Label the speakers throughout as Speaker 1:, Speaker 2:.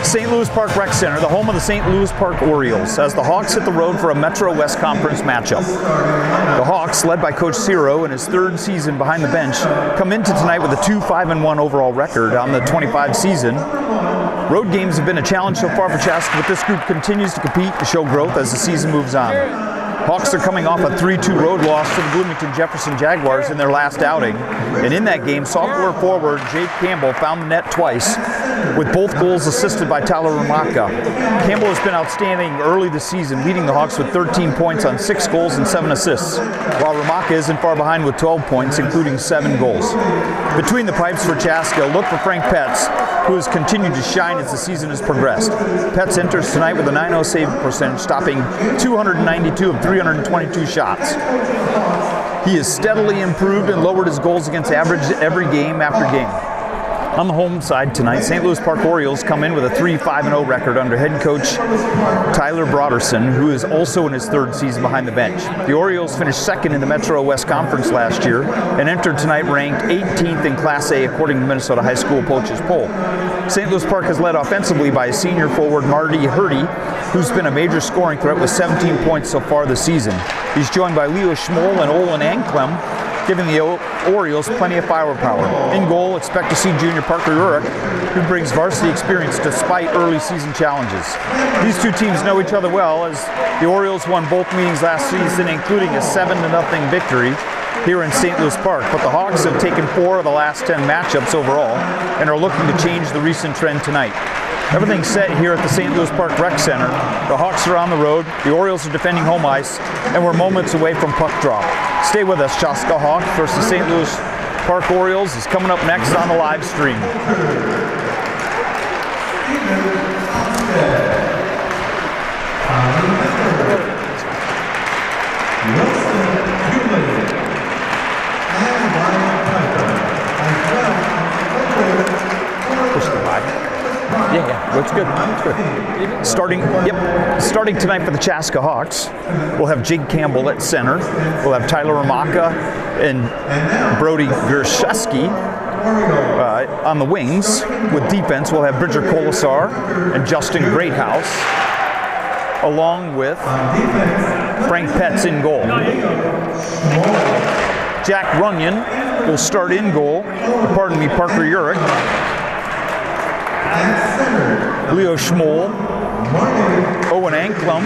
Speaker 1: St. Louis Park Rec Center, the home of the St. Louis Park Orioles, as the Hawks hit the road for a Metro West Conference matchup. The Hawks, led by Coach Ciro in his third season behind the bench, come into tonight with a 2-5-1 overall record on the 25 season. Road games have been a challenge so far for Chaska, but this group continues to compete and show growth as the season moves on. Hawks are coming off a 3-2 road loss to the Bloomington Jefferson Jaguars in their last outing. And in that game, sophomore forward Jake Campbell found the net twice, with both goals assisted by Tyler Ramaka. Campbell has been outstanding early this season, leading the Hawks with 13 points on 6 goals and 7 assists, while Ramaka isn't far behind with 12 points, including 7 goals. Between the pipes for Chaska, look for Frank Petz, who has continued to shine as the season has progressed. Petz enters tonight with a .90 save percentage, stopping 292 of 322 shots. He has steadily improved and lowered his goals against average every game after game. On the home side tonight, St. Louis Park Orioles come in with a 3-5-0 record under head coach Tyler Broderson, who is also in his third season behind the bench. The Orioles finished second in the Metro West Conference last year and entered tonight ranked 18th in Class A according to Minnesota High School Coaches Poll. St. Louis Park is led offensively by senior forward Marty Hurdy, who's been a major scoring threat with 17 points so far this season. He's joined by Leo Schmoll and Olin Anklem, giving the Orioles plenty of firepower. In goal, expect to see junior Parker Urich, who brings varsity experience despite early season challenges. These two teams know each other well, as the Orioles won both meetings last season, including a 7-0 victory here in St. Louis Park. But the Hawks have taken 4 of the last 10 matchups overall and are looking to change the recent trend tonight. Everything's set here at the St. Louis Park Rec Center. The Hawks are on the road, the Orioles are defending home ice, and we're moments away from puck drop. Stay with us. Chaska Hawks versus St. Louis Park Orioles is coming up next on the live stream. Push the line. Yeah, that's good. That's good. Starting tonight for the Chaska Hawks, we'll have Jake Campbell at center. We'll have Tyler Ramaka and Brody Gershesky on the wings. With defense, we'll have Bridger Colasar and Justin Greathouse, along with Frank Petz in goal. Jack Runyon will start in goal. Parker Urich. Leo Schmoll, Owen Anklem,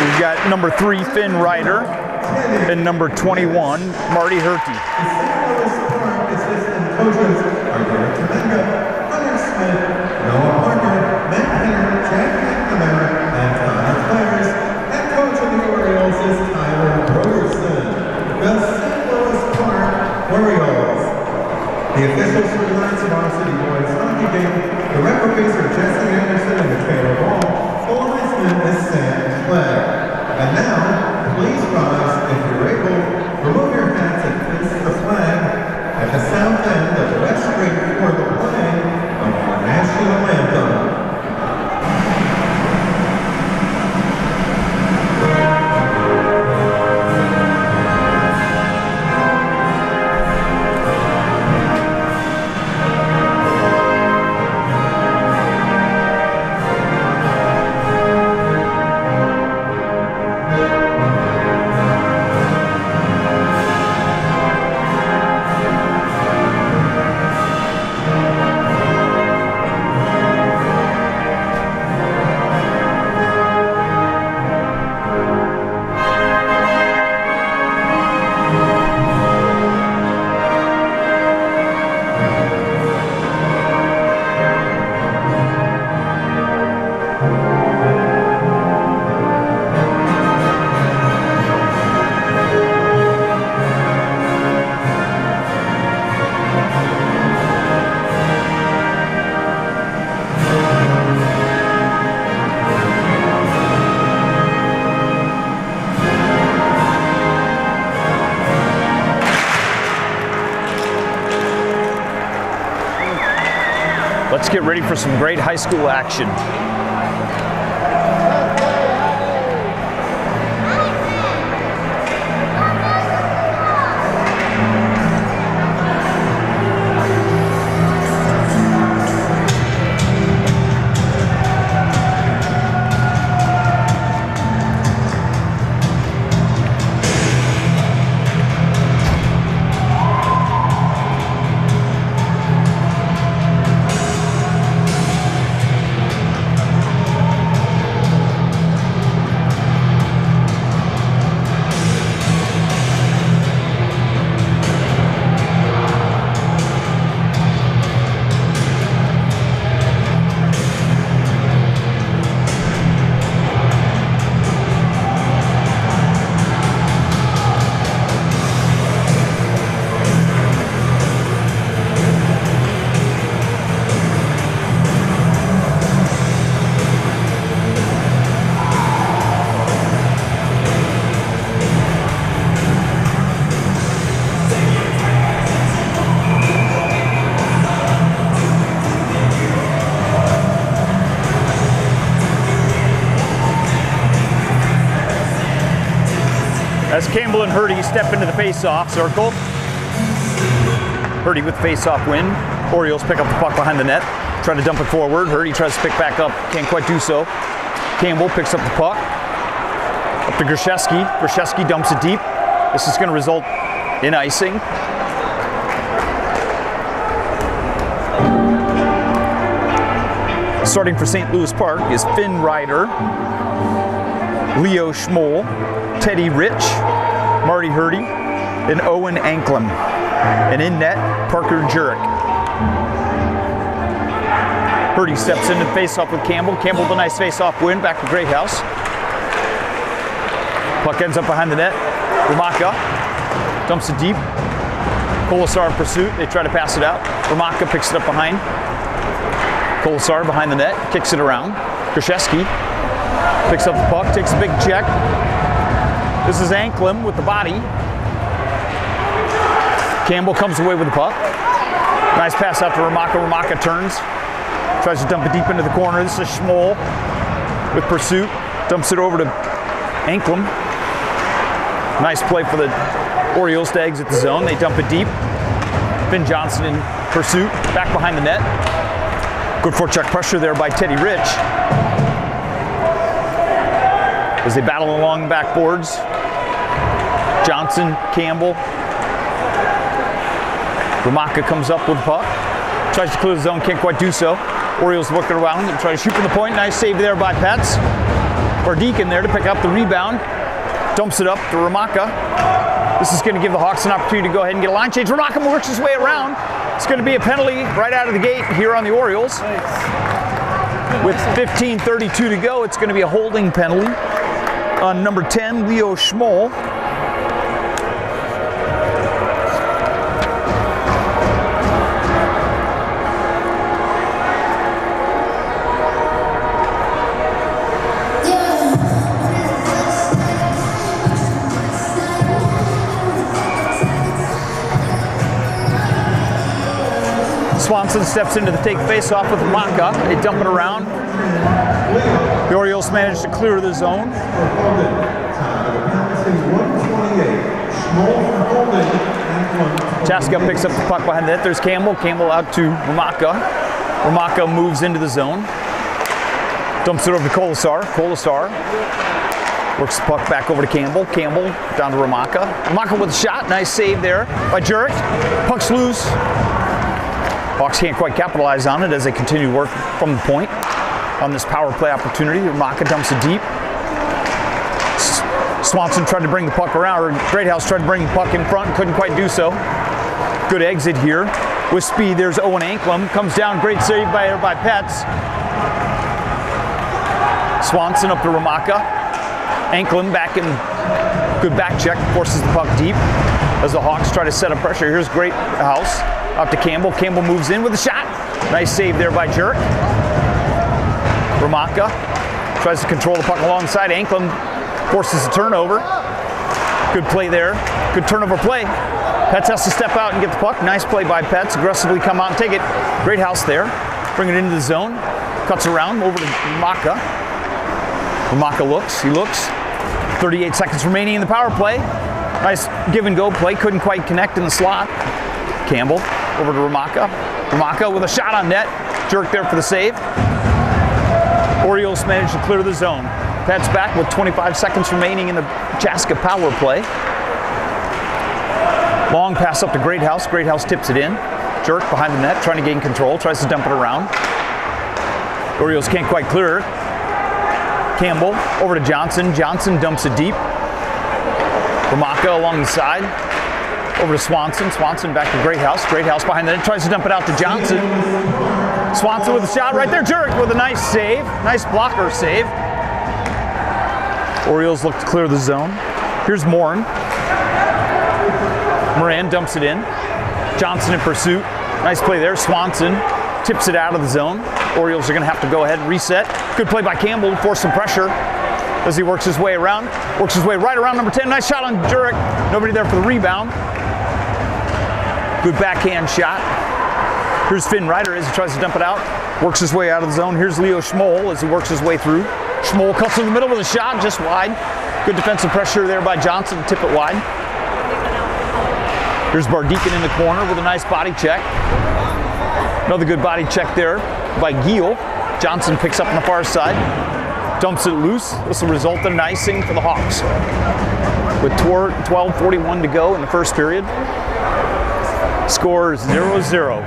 Speaker 1: we've got number 3 Finn Ryder and number 21 Marty Hurty.
Speaker 2: The officials for tonight's Varsity boys hockey game, the referees are Jesse Anderson and Taylor Wall. The linesman is Sam Clegg. And now, please rise if you're able. Remove your hats and face the flag at the south end of West Street for the playing of our national anthem.
Speaker 1: Let's get ready for some great high school action. and Hurdy step into the face-off circle. Hurdy with face-off win. Orioles pick up the puck behind the net. Try to dump it forward. Hurdy tries to pick back up. Can't quite do so. Campbell picks up the puck. Up to Grzeski. Grzeski dumps it deep. This is going to result in icing. Starting for St. Louis Park is Finn Ryder, Leo Schmoll, Teddy Rich, Marty Hurdy, and Owen Anklem. And in net, Parker Jurek. Hurdy steps in and face-off with Campbell. Campbell with a nice face-off win, back to Greathouse. Puck ends up behind the net. Ramaka dumps it deep. Colasar in pursuit. They try to pass it out. Ramaka picks it up behind. Colasar behind the net, kicks it around. Grzeski picks up the puck, takes a big check. This is Anklem with the body. Campbell comes away with the puck. Nice pass out to Ramaka. Ramaka turns. Tries to dump it deep into the corner. This is Schmoll with pursuit. Dumps it over to Anklem. Nice play for the Orioles to exit the zone. They dump it deep. Finn Johnson in pursuit. Back behind the net. Good forecheck pressure there by Teddy Rich. As they battle along the backboards. Johnson, Campbell. Ramaka comes up with the puck. Tries to clear the zone, can't quite do so. Orioles work it around and try to shoot from the point. Nice save there by Pets. Or Deacon there to pick up the rebound. Dumps it up to Ramaka. This is going to give the Hawks an opportunity to go ahead and get a line change. Ramaka works his way around. It's going to be a penalty right out of the gate here on the Orioles. With 15:32 to go, it's going to be a holding penalty on number 10, Leo Schmoll. Swanson steps into the take face-off with Ramaka. They dump it around. The Orioles manage to clear the zone. Chaska picks up the puck behind the net. There's Campbell. Campbell out to Ramaka. Ramaka moves into the zone. Dumps it over to Colasar. Colasar works the puck back over to Campbell. Campbell down to Ramaka. Ramaka with a shot. Nice save there by Jurek. Puck's loose. Hawks can't quite capitalize on it as they continue to work from the point on this power play opportunity. Ramaka dumps it deep. Swanson tried to bring the puck around, or Greathouse tried to bring the puck in front, couldn't quite do so. Good exit here. With speed, there's Owen Anklem. Comes down, great save by Pets. Swanson up to Ramaka. Anklem back in, good back check, forces the puck deep as the Hawks try to set up pressure. Here's Greathouse. Up to Campbell. Campbell moves in with a shot. Nice save there by Jurek. Ramaka tries to control the puck alongside. Anklem forces a turnover. Good play there. Good turnover play. Pets has to step out and get the puck. Nice play by Pets. Aggressively come out and take it. Greathouse there. Bring it into the zone. Cuts around over to Ramaka. Ramaka looks. He looks. 38 seconds remaining in the power play. Nice give and go play. Couldn't quite connect in the slot. Campbell over to Ramaka. Ramaka with a shot on net. Jurek there for the save. Orioles managed to clear the zone. Pets back with 25 seconds remaining in the Chaska power play. Long pass up to Greathouse. Greathouse tips it in. Jurek behind the net, trying to gain control. Tries to dump it around. Orioles can't quite clear it. Campbell over to Johnson. Johnson dumps it deep. Ramaka along the side. Over to Swanson. Swanson back to Greathouse. Greathouse behind the net. Tries to dump it out to Johnson. Swanson with a shot right there. Jurek with a nice save. Nice blocker save. Orioles look to clear the zone. Here's Morin. Moran dumps it in. Johnson in pursuit. Nice play there. Swanson tips it out of the zone. Orioles are going to have to go ahead and reset. Good play by Campbell to force some pressure as he works his way around. Works his way right around number 10. Nice shot on Jurek. Nobody there for the rebound. Good backhand shot. Here's Finn Ryder as he tries to dump it out. Works his way out of the zone. Here's Leo Schmoll as he works his way through. Schmoll cuts in the middle with a shot, just wide. Good defensive pressure there by Johnson, tip it wide. Here's Bardeacon in the corner with a nice body check. Another good body check there by Giel. Johnson picks up on the far side, dumps it loose. This will result in an icing for the Hawks. With 12:41 to go in the first period. Score is 0-0.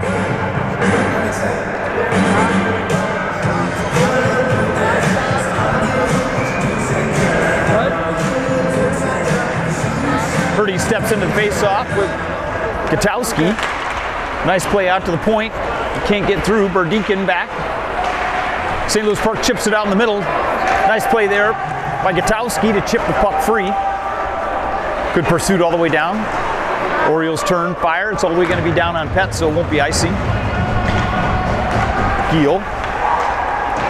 Speaker 1: Purdy steps into the face-off with Gutowski. Nice play out to the point. Can't get through. Bardeacon back. St. Louis Park chips it out in the middle. Nice play there by Gutowski to chip the puck free. Good pursuit all the way down. Orioles turn, fire. It's all the way going to be down on Pet, so it won't be icing. Giel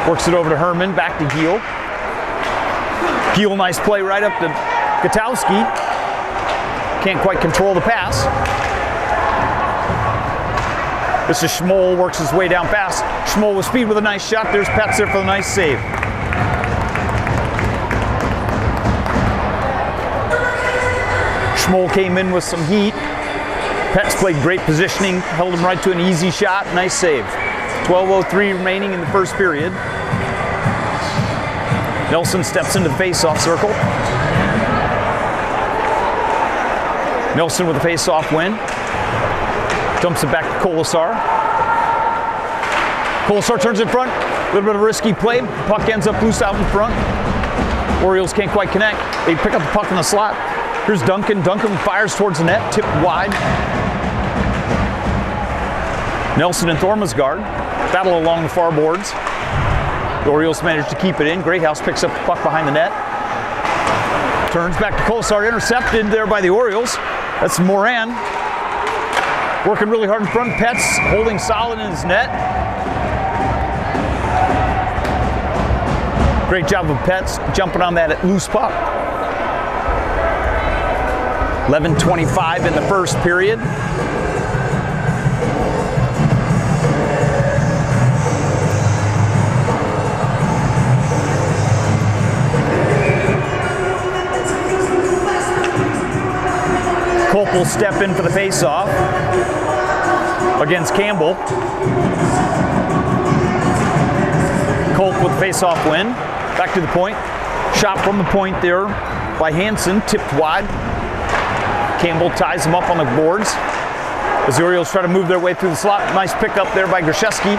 Speaker 1: works it over to Herman. Back to Giel. Giel, nice play right up to Gutowski. Can't quite control the pass. This is Schmoll, works his way down fast. Schmoll with speed with a nice shot. There's Petz there for the nice save. Schmoll came in with some heat. Petz played great positioning, held him right to an easy shot. Nice save. 12:03 remaining in the first period. Nelson steps into the face-off circle. Nelson with a face-off win. Dumps it back to Colasar. Colasar turns in front. A little bit of a risky play. Puck ends up loose out in front. Orioles can't quite connect. They pick up the puck in the slot. Here's Duncan. Duncan fires towards the net. Tipped wide. Nelson and Thormasgaard battle along the far boards. The Orioles manage to keep it in. Greathouse picks up the puck behind the net. Turns back to Colasar. Intercepted there by the Orioles. That's Moran. Working really hard in front. Petz holding solid in his net. Great job of Petz jumping on that loose puck. 11:25 in the first period. Culp will step in for the face-off against Campbell. Culp with the face-off win. Back to the point. Shot from the point there by Hansen. Tipped wide. Campbell ties him up on the boards as the Orioles try to move their way through the slot. Nice pickup there by Grishevsky.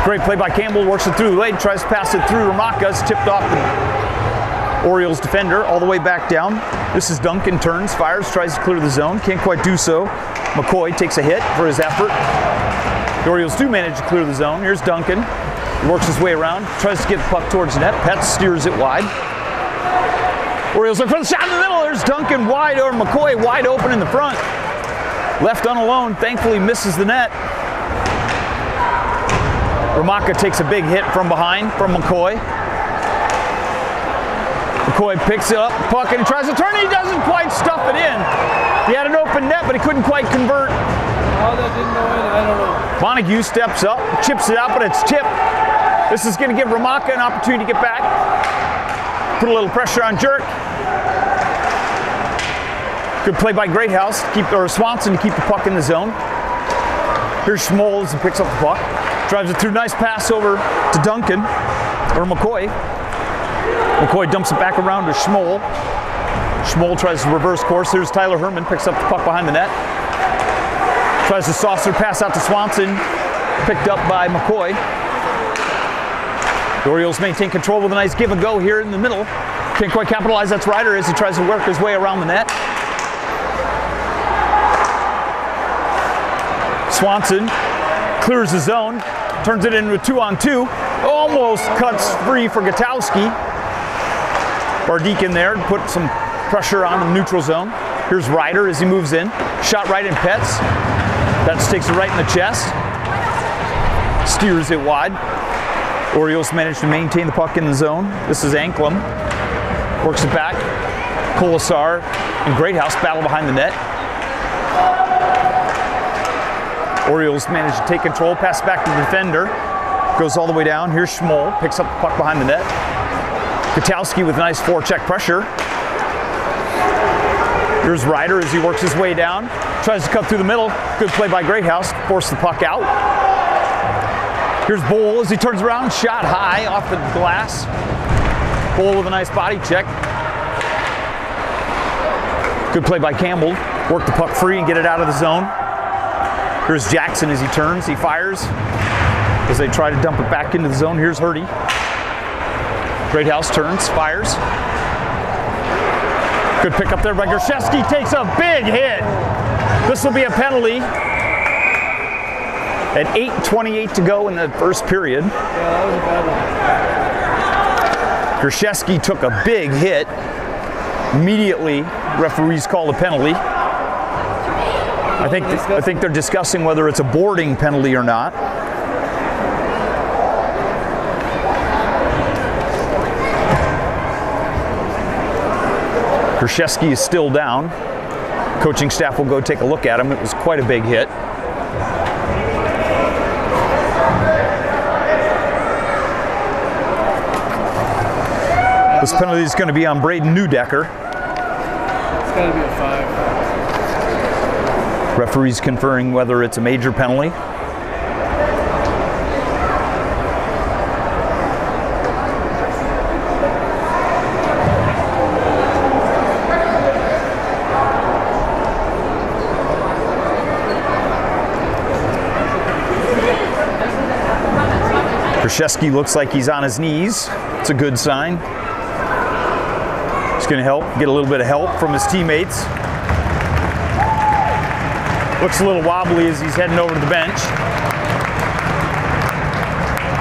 Speaker 1: Great play by Campbell. Works it through the lane. Tries to pass it through Ramaka. It's tipped off the Orioles defender all the way back down. This is Duncan. Turns, fires, tries to clear the zone. Can't quite do so. McCoy takes a hit for his effort. The Orioles do manage to clear the zone. Here's Duncan. He works his way around. Tries to get the puck towards the net. Petz steers it wide. Orioles are for the shot in the middle. There's Duncan wide over McCoy. Wide open in the front. Left unalone. Thankfully misses the net. Ramaka takes a big hit from behind from McCoy. McCoy picks it up, puck, and he tries to turn. He doesn't quite stuff it in. He had an open net, but he couldn't quite convert.
Speaker 3: How that didn't go in, I don't know.
Speaker 1: Montague steps up, chips it out, but it's tipped. This is going to give Ramaka an opportunity to get back. Put a little pressure on Jerk. Good play by Greathouse, Swanson to keep the puck in the zone. Here's Schmoll and picks up the puck. Drives it through, nice pass over to Duncan, or McCoy. McCoy dumps it back around to Schmoll. Schmoll tries to reverse course. Here's Tyler Herman, picks up the puck behind the net. Tries to saucer pass out to Swanson, picked up by McCoy. The Orioles maintain control with a nice give and go here in the middle. Can't quite capitalize. That's Ryder as he tries to work his way around the net. Swanson clears the zone, turns it into a 2-on-2. Almost cuts free for Gutowski. Bardeacon there to put some pressure on the neutral zone. Here's Ryder as he moves in. Shot right in Petz. Petz takes it right in the chest. Steers it wide. Orioles manage to maintain the puck in the zone. This is Anklam. Works it back. Colasar and Greathouse battle behind the net. Orioles manage to take control. Pass back to the defender. Goes all the way down. Here's Schmoll. Picks up the puck behind the net. Gutowski with a nice forecheck pressure. Here's Ryder as he works his way down. Tries to cut through the middle. Good play by Greathouse. Force the puck out. Here's Bowl as he turns around. Shot high off the glass. Bowl with a nice body check. Good play by Campbell. Work the puck free and get it out of the zone. Here's Jackson as he turns. He fires as they try to dump it back into the zone. Here's Hurdy. Greathouse turns, fires. Good pick up there by Gershevsky. Takes a big hit. This will be a penalty. At 8:28 to go in the first period.
Speaker 3: Yeah, that was a bad one.
Speaker 1: Gershevsky took a big hit. Immediately, referees called a penalty. I think they're discussing whether it's a boarding penalty or not. Gershevsky is still down. Coaching staff will go take a look at him. It was quite a big hit. This penalty is going to be on Braden Newdecker.
Speaker 3: It's got to be a 5.
Speaker 1: Referees conferring whether it's a major penalty. Gershevsky looks like he's on his knees. It's a good sign. He's going to get a little bit of help from his teammates. Looks a little wobbly as he's heading over to the bench.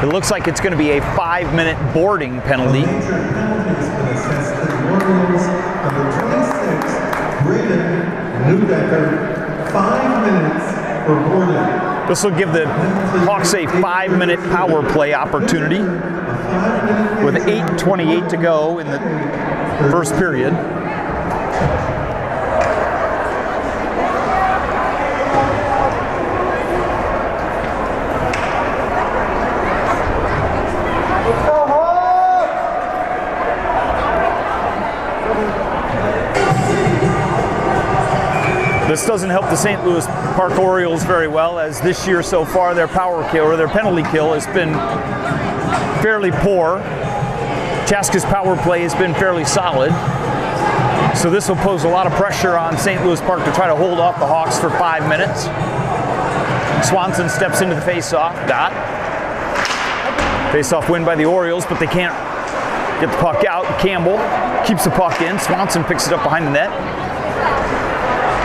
Speaker 1: It looks like it's going to be a 5-minute boarding penalty.
Speaker 2: Major penalties for the Seston Orioles. Number 26, Braden Newdecker, 5 minutes for boarding.
Speaker 1: This will give the Hawks a 5-minute power play opportunity with 8:28 to go in the first period. This doesn't help the St. Louis Park Orioles very well, as this year so far their power kill or their penalty kill has been fairly poor. Chaska's power play has been fairly solid. So this will pose a lot of pressure on St. Louis Park to try to hold off the Hawks for 5 minutes. Swanson steps into the face-off. Dot. Face-off win by the Orioles, but they can't get the puck out. Campbell keeps the puck in. Swanson picks it up behind the net.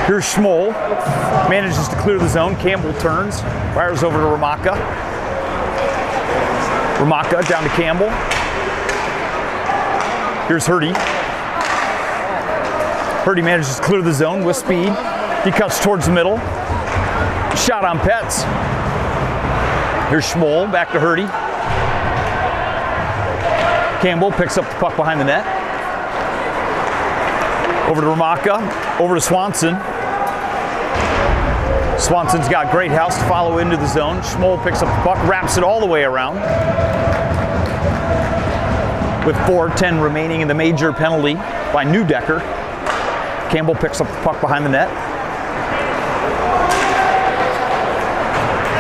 Speaker 1: Here's Schmoll. Manages to clear the zone. Campbell turns. Fires over to Ramaka. Ramaka down to Campbell. Here's Hurdy. Hurdy manages to clear the zone with speed. He cuts towards the middle. Shot on Petz. Here's Schmoll, back to Hurdy. Campbell picks up the puck behind the net. Over to Ramaka, over to Swanson. Swanson's got Greathouse to follow into the zone. Schmoll picks up the puck, wraps it all the way around. With 4:10 remaining in the major penalty by Newdecker. Campbell picks up the puck behind the net.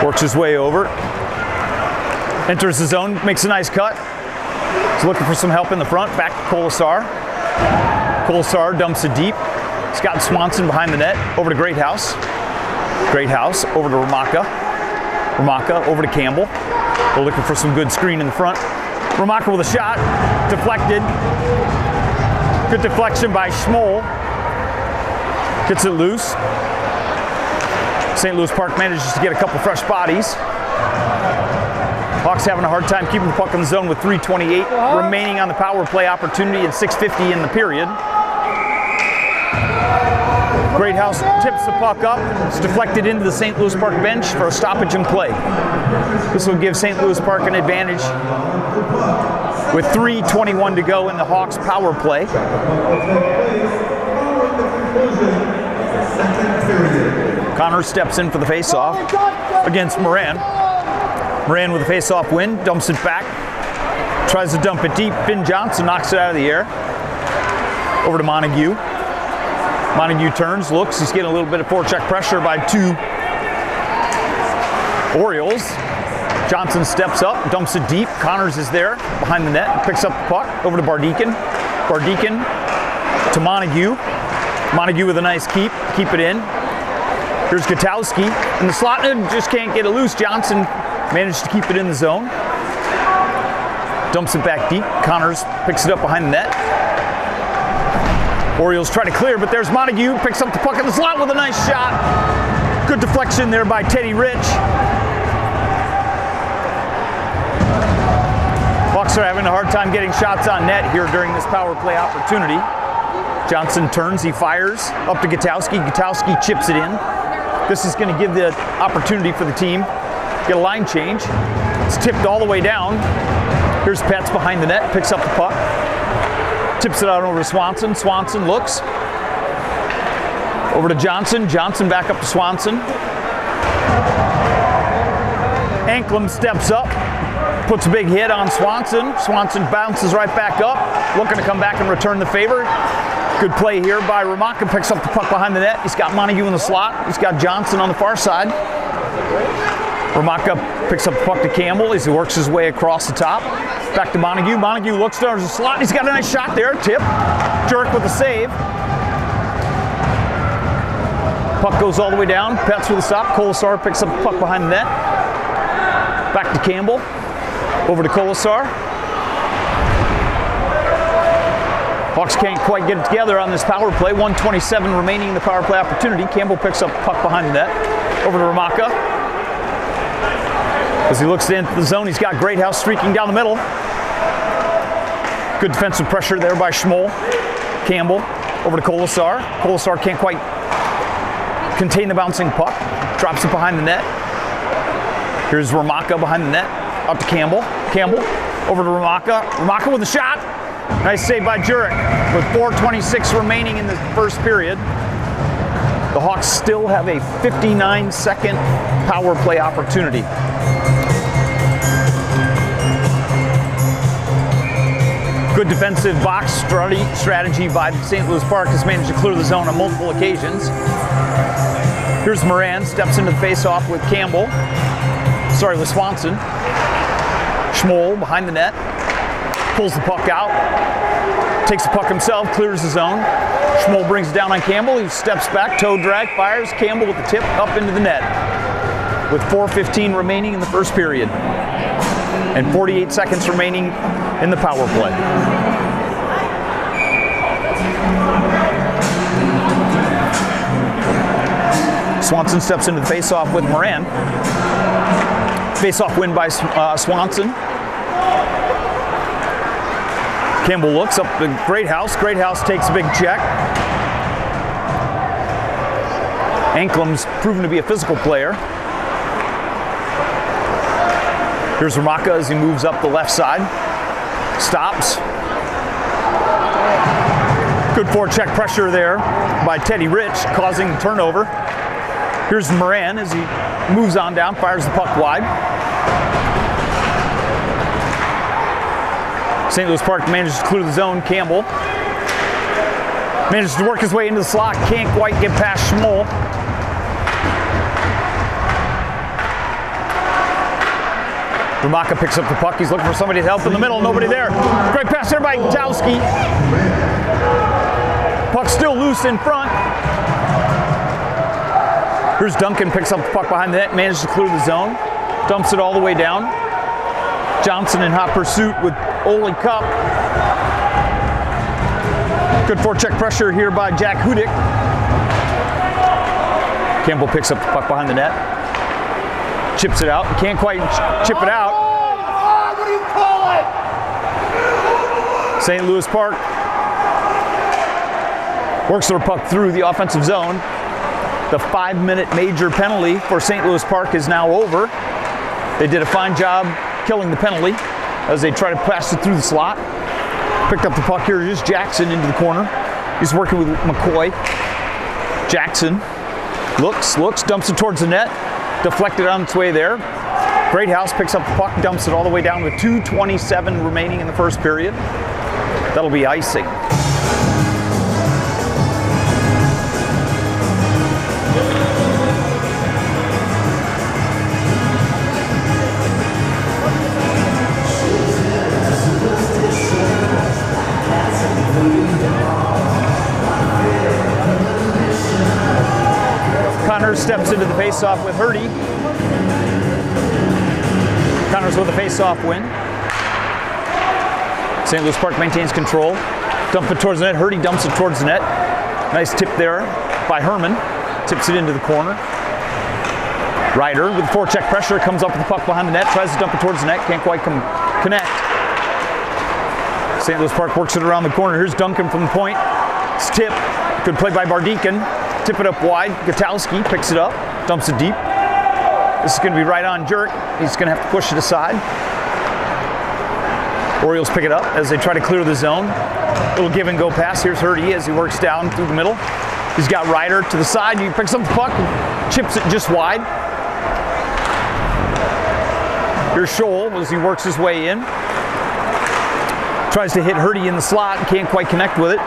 Speaker 1: Works his way over. Enters the zone, makes a nice cut. He's looking for some help in the front. Back to Colasar. Colasar dumps it deep. Scott Swanson behind the net. Over to Greathouse. Greathouse over to Ramaka. Ramaka over to Campbell. We're looking for some good screen in the front. Ramaka with a shot. Deflected. Good deflection by Schmoll. Gets it loose. St. Louis Park manages to get a couple fresh bodies. Hawks having a hard time keeping the puck in the zone with 3:28 remaining on the power play opportunity and 6:50 in the period. Greathouse tips the puck up. It's deflected into the St. Louis Park bench for a stoppage in play. This will give St. Louis Park an advantage with 3:21 to go in the Hawks power play. Connor steps in for the face-off against Moran. Moran with a face-off win, dumps it back. Tries to dump it deep. Finn Johnson knocks it out of the air. Over to Montague. Montague turns, looks. He's getting a little bit of forecheck pressure by 2 Orioles. Johnson steps up, dumps it deep. Connors is there behind the net, picks up the puck. Over to Bardeacon. Bardeacon to Montague. Montague with a nice keep it in. Here's Gutowski in the slot, and just can't get it loose. Johnson managed to keep it in the zone. Dumps it back deep. Connors picks it up behind the net. Orioles try to clear, but there's Montague. Picks up the puck in the slot with a nice shot. Good deflection there by Teddy Rich. Hawks are having a hard time getting shots on net here during this power play opportunity. Johnson turns, he fires up to Gutowski. Gutowski chips it in. This is going to give the opportunity for the team get a line change. It's tipped all the way down. Here's Petz behind the net, picks up the puck. Tips it out over to Swanson. Swanson looks. Over to Johnson. Johnson back up to Swanson. Anklam steps up. Puts a big hit on Swanson. Swanson bounces right back up. Looking to come back and return the favor. Good play here by Ramaka. Picks up the puck behind the net. He's got Montague in the slot. He's got Johnson on the far side. Ramaka picks up the puck to Campbell as he works his way across the top. Back to Montague. Montague looks towards the slot. He's got a nice shot there. Tip. Jerk with a save. Puck goes all the way down. Petz with a stop. Colasar picks up the puck behind the net. Back to Campbell. Over to Colasar. Hawks can't quite get it together on this power play. 1:27 remaining in the power play opportunity. Campbell picks up the puck behind the net. Over to Ramaka. As he looks into the zone, he's got Greathouse streaking down the middle. Good defensive pressure there by Schmoll. Campbell over to Colasar. Colasar can't quite contain the bouncing puck. Drops it behind the net. Here's Ramaka behind the net. Up to Campbell. Campbell over to Ramaka. Ramaka with a shot. Nice save by Jurek. With 4:26 remaining in the first period, the Hawks still have a 59-second power play opportunity. Good defensive box strategy by St. Louis Park has managed to clear the zone on multiple occasions. Here's Moran, steps into the face-off with Campbell. With Swanson. Schmoll behind the net. Pulls the puck out. Takes the puck himself, clears the zone. Schmoll brings it down on Campbell. He steps back, toe drag, fires. Campbell with the tip up into the net. With 4:15 remaining in the first period. And 48 seconds remaining in the power play. Swanson steps into the face-off with Moran. Face-off win by Swanson. Campbell looks up to Greathouse. Greathouse takes a big check. Anklam's proven to be a physical player. Here's Ramaka as he moves up the left side. Stops. Good forecheck pressure there by Teddy Rich, causing the turnover. Here's Moran as he moves on down, fires the puck wide. St. Louis Park manages to clear the zone. Campbell manages to work his way into the slot. Can't quite get past Schmoll. Ramaka picks up the puck. He's looking for somebody to help in the middle. Nobody there. Great pass there by Gutowski. Puck still loose in front. Here's Duncan, picks up the puck behind the net, manages to clear the zone. Dumps it all the way down. Johnson in hot pursuit with Ole Cup. Good forecheck pressure here by Jack Hudick. Campbell picks up the puck behind the net. Chips it out. Can't quite chip it out.
Speaker 3: What do you call it?
Speaker 1: St. Louis Park works their puck through the offensive zone. The 5-minute major penalty for St. Louis Park is now over. They did a fine job killing the penalty as they try to pass it through the slot. Picked up the puck here, just Jackson into the corner. He's working with McCoy. Jackson looks, dumps it towards the net. Deflected on its way there. Greathouse picks up the puck, dumps it all the way down with 2:27 remaining in the first period. That'll be icing. Connors steps into the faceoff with Hurdy. Connors with a faceoff win. St. Louis Park maintains control. Dump it towards the net. Hurdy dumps it towards the net. Nice tip there by Herman. Tips it into the corner. Ryder with forecheck pressure comes up with the puck behind the net. Tries to dump it towards the net. Can't quite connect. St. Louis Park works it around the corner. Here's Duncan from the point. It's tip. Good play by Bardeacon. Tip it up wide. Gatalski picks it up. Dumps it deep. This is going to be right on Jerk. He's going to have to push it aside. Orioles pick it up as they try to clear the zone. Little give and go pass. Here's Hurdy as he works down through the middle. He's got Ryder to the side. He picks up the puck and chips it just wide. Here's Scholl as he works his way in. Tries to hit Hurdy in the slot and can't quite connect with it.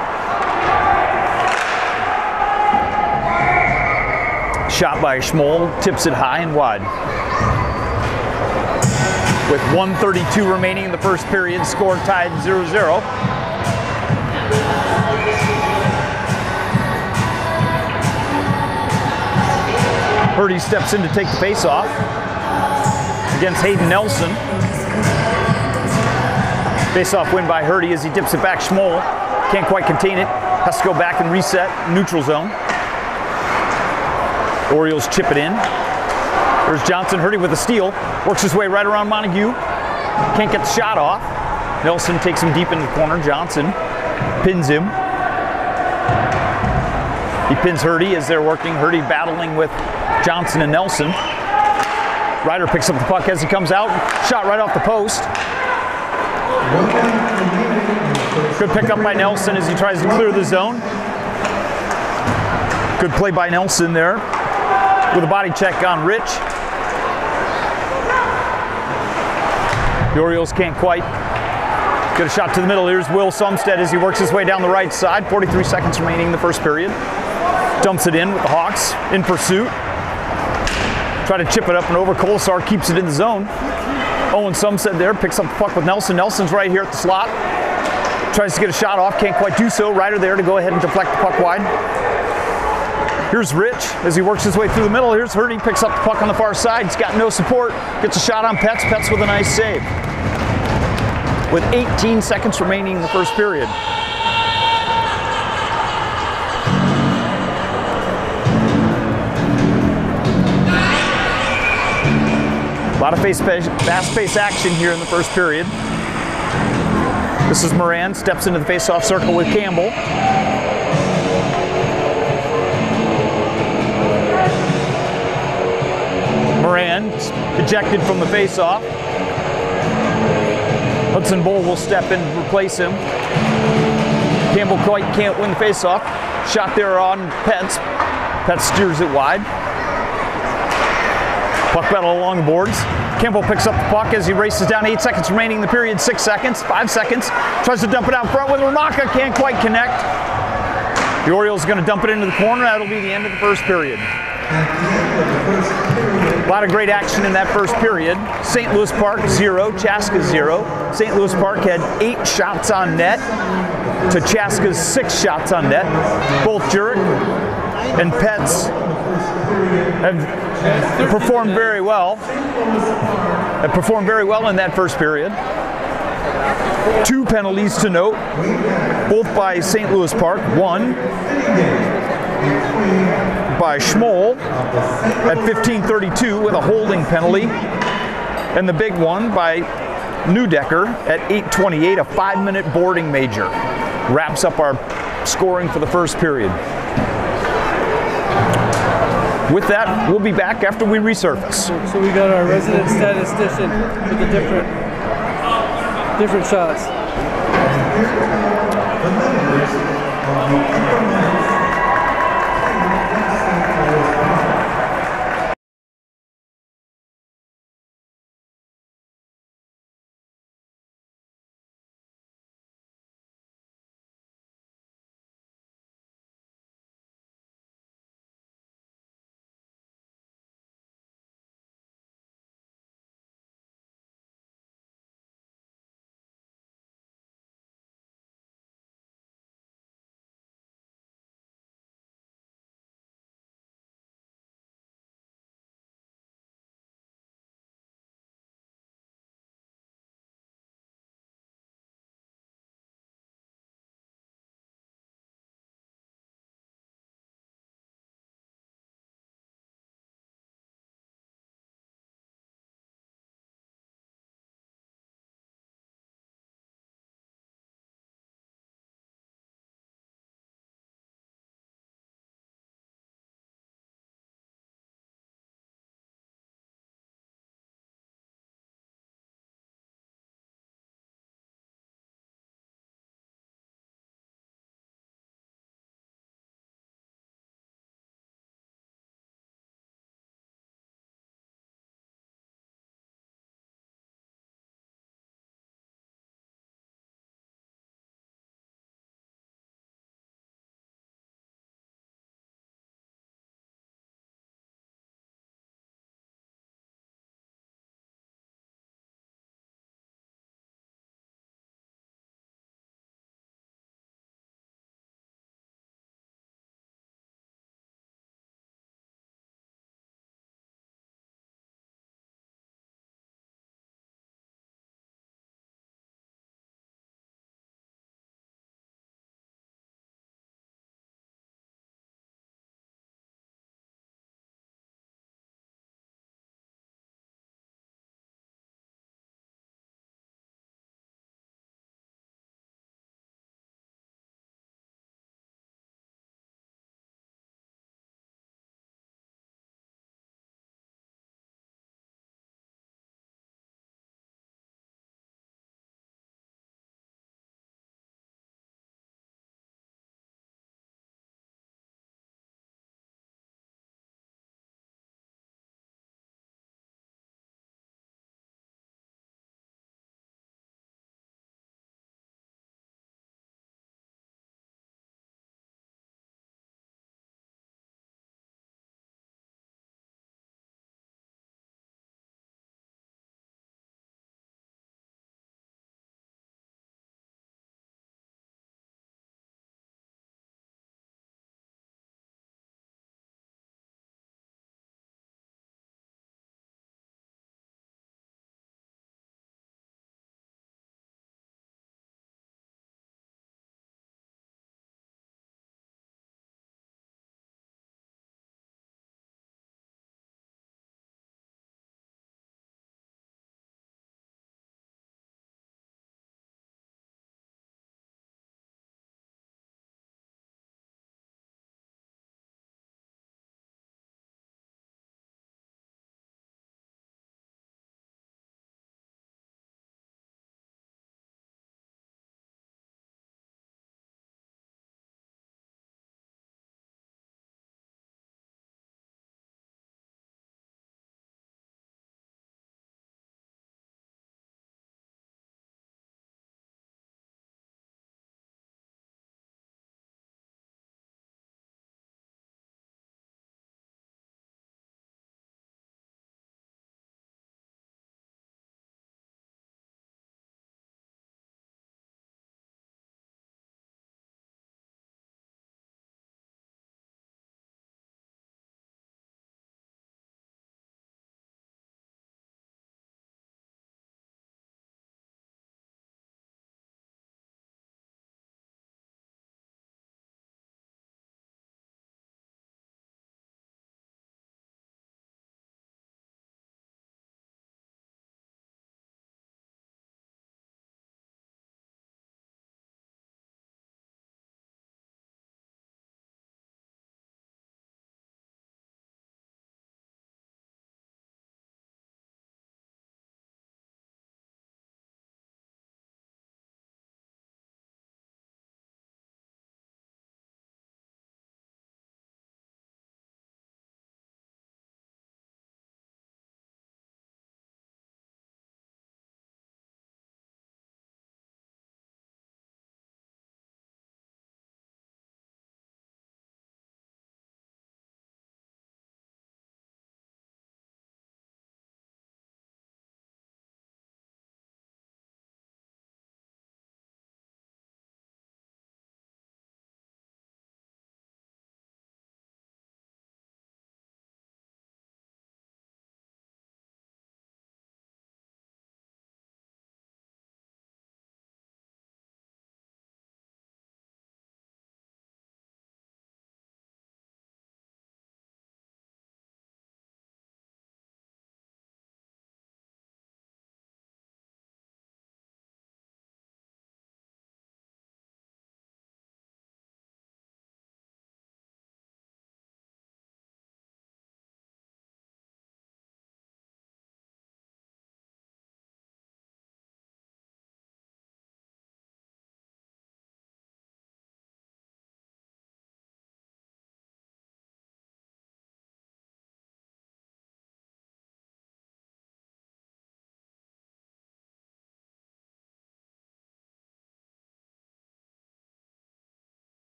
Speaker 1: Shot by Schmoll, tips it high and wide. With 1:32 remaining in the first period, score tied 0-0. Hurdy steps in to take the face-off against Hayden Nelson. Face-off win by Hurdy as he dips it back. Schmoll can't quite contain it. Has to go back and reset neutral zone. Orioles chip it in. There's Johnson. Hurdy with a steal. Works his way right around Montague. Can't get the shot off. Nelson takes him deep into the corner. Johnson pins him. He pins Hurdy as they're working. Hurdy battling with Johnson and Nelson. Ryder picks up the puck as he comes out. Shot right off the post. Good pickup by Nelson as he tries to clear the zone. Good play by Nelson there with a body check on Rich. The Orioles can't quite get a shot to the middle. Here's Will Sumstead as he works his way down the right side. 43 seconds remaining in the first period. Dumps it in with the Hawks in pursuit. Try to chip it up and over. Kolesar keeps it in the zone. Owen Sumstead there picks up the puck with Nelson. Nelson's right here at the slot. Tries to get a shot off, can't quite do so. Ryder there to go ahead and deflect the puck wide. Here's Rich as he works his way through the middle. Here's Hurdy, picks up the puck on the far side. He's got no support. Gets a shot on Petz. Petz with a nice save. With 18 seconds remaining in the first period. A lot of fast-paced action here in the first period. This is Moran, steps into the face-off circle with Campbell. Moran ejected from the face-off. Hudson Bowl will step in and replace him. Campbell quite can't win the face-off. Shot there on Petz. Petz steers it wide. Puck battle along the boards. Campbell picks up the puck as he races down. 8 seconds remaining in the period. 6 seconds. 5 seconds. Tries to dump it out front with Ramaka. Can't quite connect. The Orioles are going to dump it into the corner. That'll be the end of the first period. A lot of great action in that first period. St. Louis Park 0, Chaska 0. St. Louis Park had 8 shots on net to Chaska's 6 shots on net. Both Jurek and Petz have performed very well. Have performed very well in that first period. 2 penalties to note, both by St. Louis Park. One by Schmoll at 15:32 with a holding penalty, and the big one by Neudecker at 8:28, a 5-minute boarding major. Wraps up our scoring for the first period. With that, we'll be back after we resurface.
Speaker 4: So we got our resident statistician with the different shots.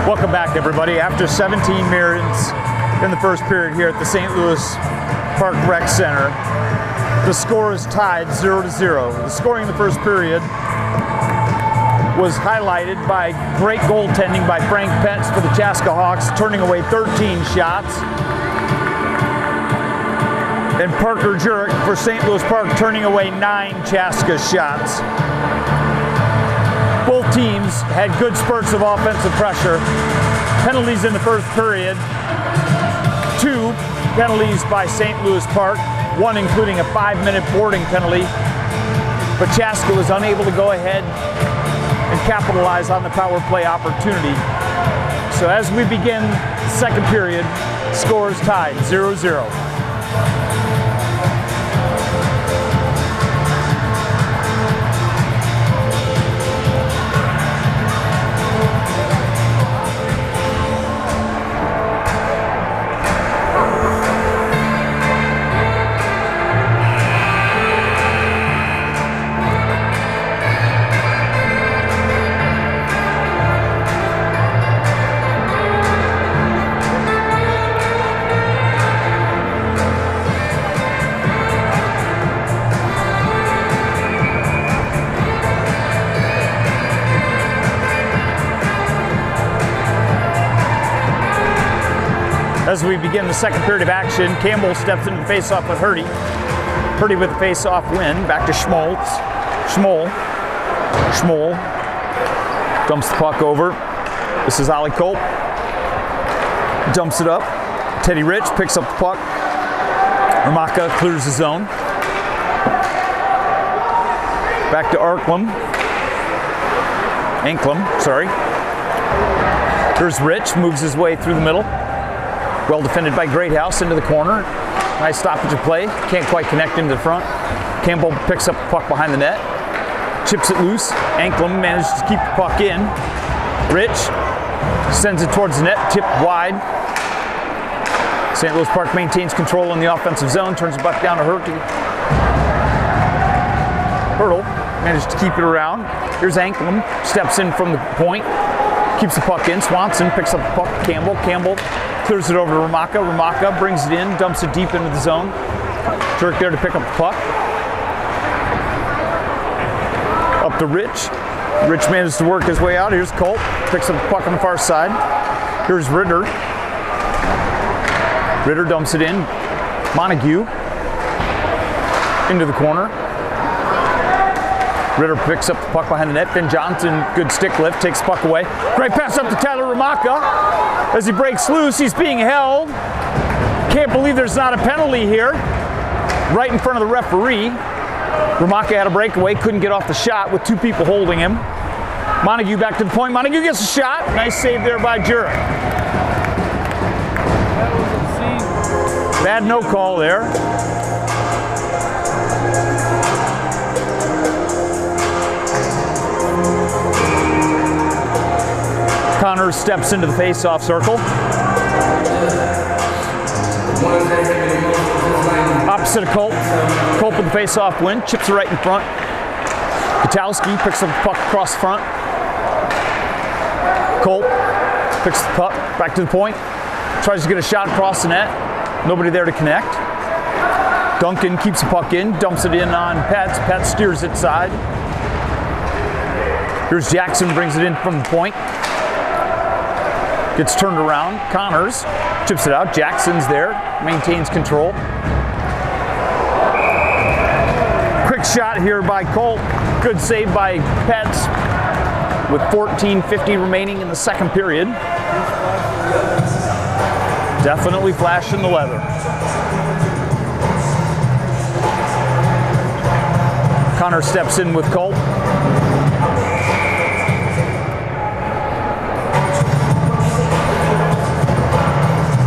Speaker 1: Welcome back, everybody. After 17 minutes in the first period here at the St. Louis Park Rec Center, the score is tied 0-0. The scoring in the first period was highlighted by great goaltending by Frank Petz for the Chaska Hawks, turning away 13 shots. And Parker Jurek for St. Louis Park, turning away 9 Chaska shots. Both teams had good spurts of offensive pressure. Penalties in the first period. 2 penalties by St. Louis Park, 1 including a 5-minute boarding penalty. But Chaska was unable to go ahead and capitalize on the power play opportunity. So as we begin the second period, score is tied 0-0. As we begin the second period of action, Campbell steps into the face-off with Hurdy. Hurdy with the face-off win. Back to Schmoltz. Schmoll dumps the puck over. This is Ollie Culp. Dumps it up. Teddy Rich picks up the puck. Ramaka clears the zone. Back to Anklem, sorry. Here's Rich, moves his way through the middle. Well defended by Greathouse into the corner. Nice stoppage of play. Can't quite connect into the front. Campbell picks up the puck behind the net. Chips it loose. Anklem manages to keep the puck in. Rich sends it towards the net. Tipped wide. St. Louis Park maintains control in the offensive zone. Turns the puck down to Hurdy. Hurdle managed to keep it around. Here's Anklem. Steps in from the point. Keeps the puck in. Swanson picks up the puck. Campbell clears it over to Ramaka. Ramaka brings it in, dumps it deep into the zone. Jerk there to pick up the puck. Up to Rich. Rich manages to work his way out. Here's Colt. Picks up the puck on the far side. Here's Ritter. Ritter dumps it in. Montague into the corner. Ritter picks up the puck behind the net. Then Johnson, good stick lift, takes the puck away. Great pass up to Tyler Ramaka. As he breaks loose, he's being held. Can't believe there's not a penalty here. Right in front of the referee. Ramaka had a breakaway, couldn't get off the shot with 2 people holding him. Montague back to the point. Montague gets a shot. Nice save there by Jurek. Bad no call there. Connors steps into the face-off circle. Opposite of Culp. Culp with the face-off win. Chips it right in front. Kotowski picks up the puck across the front. Culp picks the puck back to the point. Tries to get a shot across the net. Nobody there to connect. Duncan keeps the puck in. Dumps it in on Petz. Petz steers it side. Here's Jackson, brings it in from the point. Gets turned around. Connors chips it out. Jackson's there. Maintains control. Quick shot here by Colt. Good save by Petz with 14:50 remaining in the second period. Definitely flashing the leather. Connor steps in with Colt.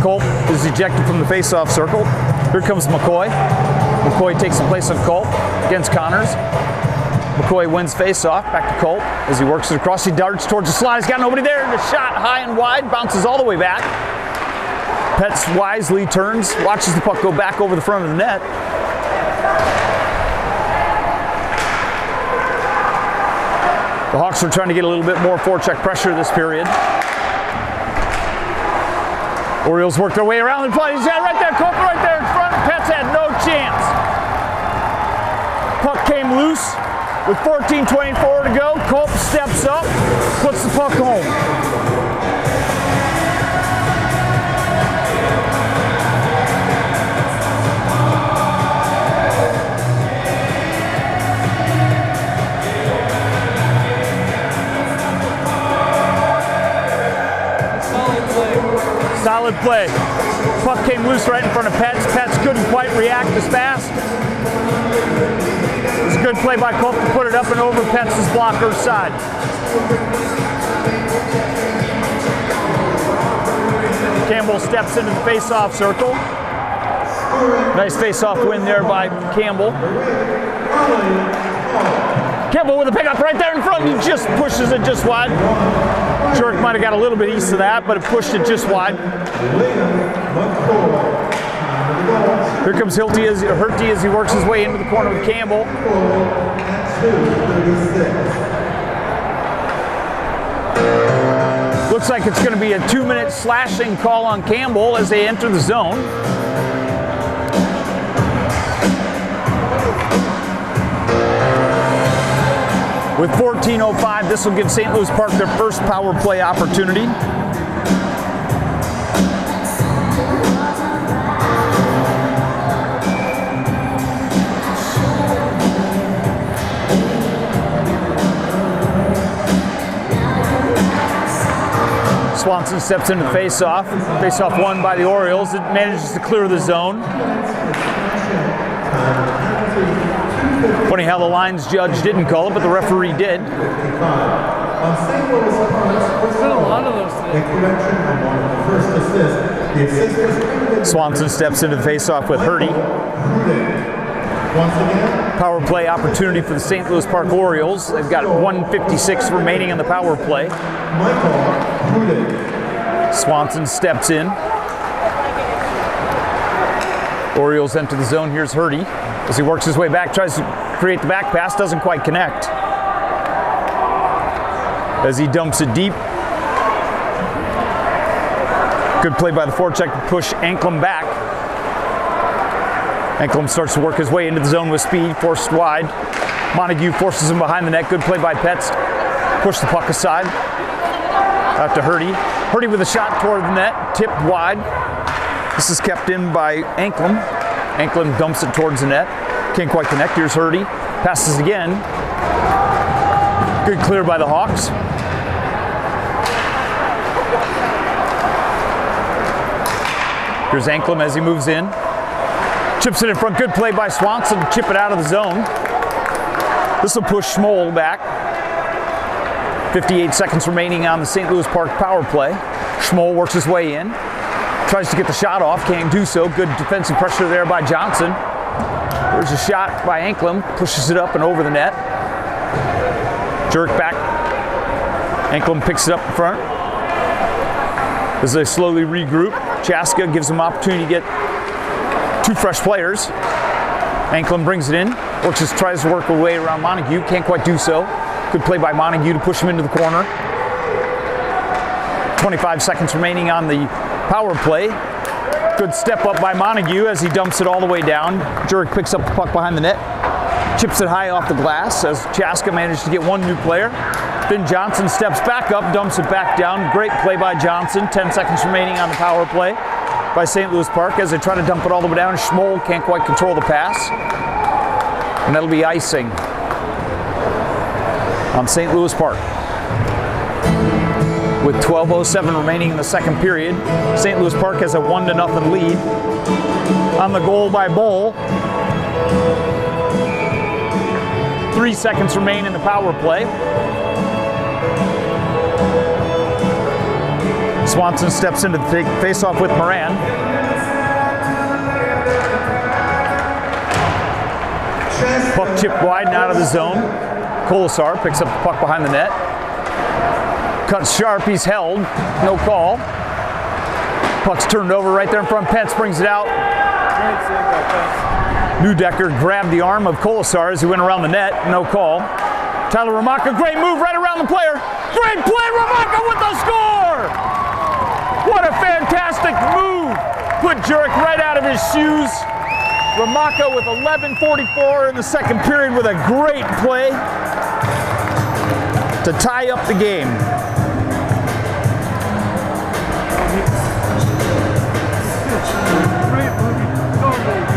Speaker 1: Colt is ejected from the face-off circle. Here comes McCoy. McCoy takes the place of Colt against Connors. McCoy wins face-off, back to Colt as he works it across. He darts towards the slot. He's got nobody there. The shot high and wide, bounces all the way back. Petz wisely turns, watches the puck go back over the front of the net. The Hawks are trying to get a little bit more forecheck pressure this period. Orioles work their way around and play. He's got right there, Cope right there in front. Pets had no chance. Puck came loose with 14:24 to go. Cope steps up, puts the puck home. Solid play. Puck came loose right in front of Pets. Pets couldn't quite react as fast. It was a good play by Cope to put it up and over Pets' blocker's side. Campbell steps into the face-off circle. Nice face-off win there by Campbell. Campbell with a pickup right there in front. He just pushes it just wide. Jurek might have got a little bit east of that, but it pushed it just wide. Here comes Herty as he works his way into the corner with Campbell. Looks like it's going to be a 2-minute slashing call on Campbell as they enter the zone. With 14:05, this will give St. Louis Park their first power play opportunity. Swanson steps into the face-off. Face-off won by the Orioles. It manages to clear the zone. Funny how the lines judge didn't call it, but the referee did.
Speaker 4: There's been a lot of those today.
Speaker 1: Swanson steps into the face-off with Herty. Power play opportunity for the St. Louis Park Orioles. They've got 1:56 remaining in the power play. Swanson steps in. Orioles enter the zone. Here's Herty. As he works his way back, tries to create the back pass, doesn't quite connect. As he dumps it deep. Good play by the forecheck to push Anklem back. Anklem starts to work his way into the zone with speed, forced wide. Montague forces him behind the net. Good play by Pets. Push the puck aside. Out to Herty. Herty with a shot toward the net, tipped wide. This is kept in by Anklem. Anklem dumps it towards the net. Can't quite connect. Here's Herty. Passes again. Good clear by the Hawks. Here's Anklem as he moves in. Chips it in front. Good play by Swanson to chip it out of the zone. This will push Schmoll back. 58 seconds remaining on the St. Louis Park power play. Schmoll works his way in. Tries to get the shot off. Can't do so. Good defensive pressure there by Johnson. There's a shot by Anklem. Pushes it up and over the net. Jerk back. Anklem picks it up in front. As they slowly regroup, Chaska gives them opportunity to get two fresh players. Anklem brings it in. Tries to work her way around Montague. Can't quite do so. Good play by Montague to push him into the corner. 25 seconds remaining on the power play. Good step up by Montague as he dumps it all the way down. Jurek picks up the puck behind the net. Chips it high off the glass as Chaska managed to get one new player. Then Johnson steps back up, dumps it back down. Great play by Johnson. 10 seconds remaining on the power play by St. Louis Park as they try to dump it all the way down. Schmoll can't quite control the pass. And that'll be icing on St. Louis Park. With 12:07 remaining in the second period, St. Louis Park has a 1-0 lead. On the goal by Bowl. 3 seconds remain in the power play. Swanson steps into the face-off with Moran. Puck chipped wide and out of the zone. Colasar picks up the puck behind the net. Cuts sharp, he's held, no call. Puck's turned over right there in front. Pence brings it out. Neudecker grabbed the arm of Colasar as he went around the net, no call. Tyler Ramaka, great move right around the player. Great play, Ramaka with the score! What a fantastic move put Jurek right out of his shoes. Ramaka with 11:44 in the second period with a great play to tie up the game.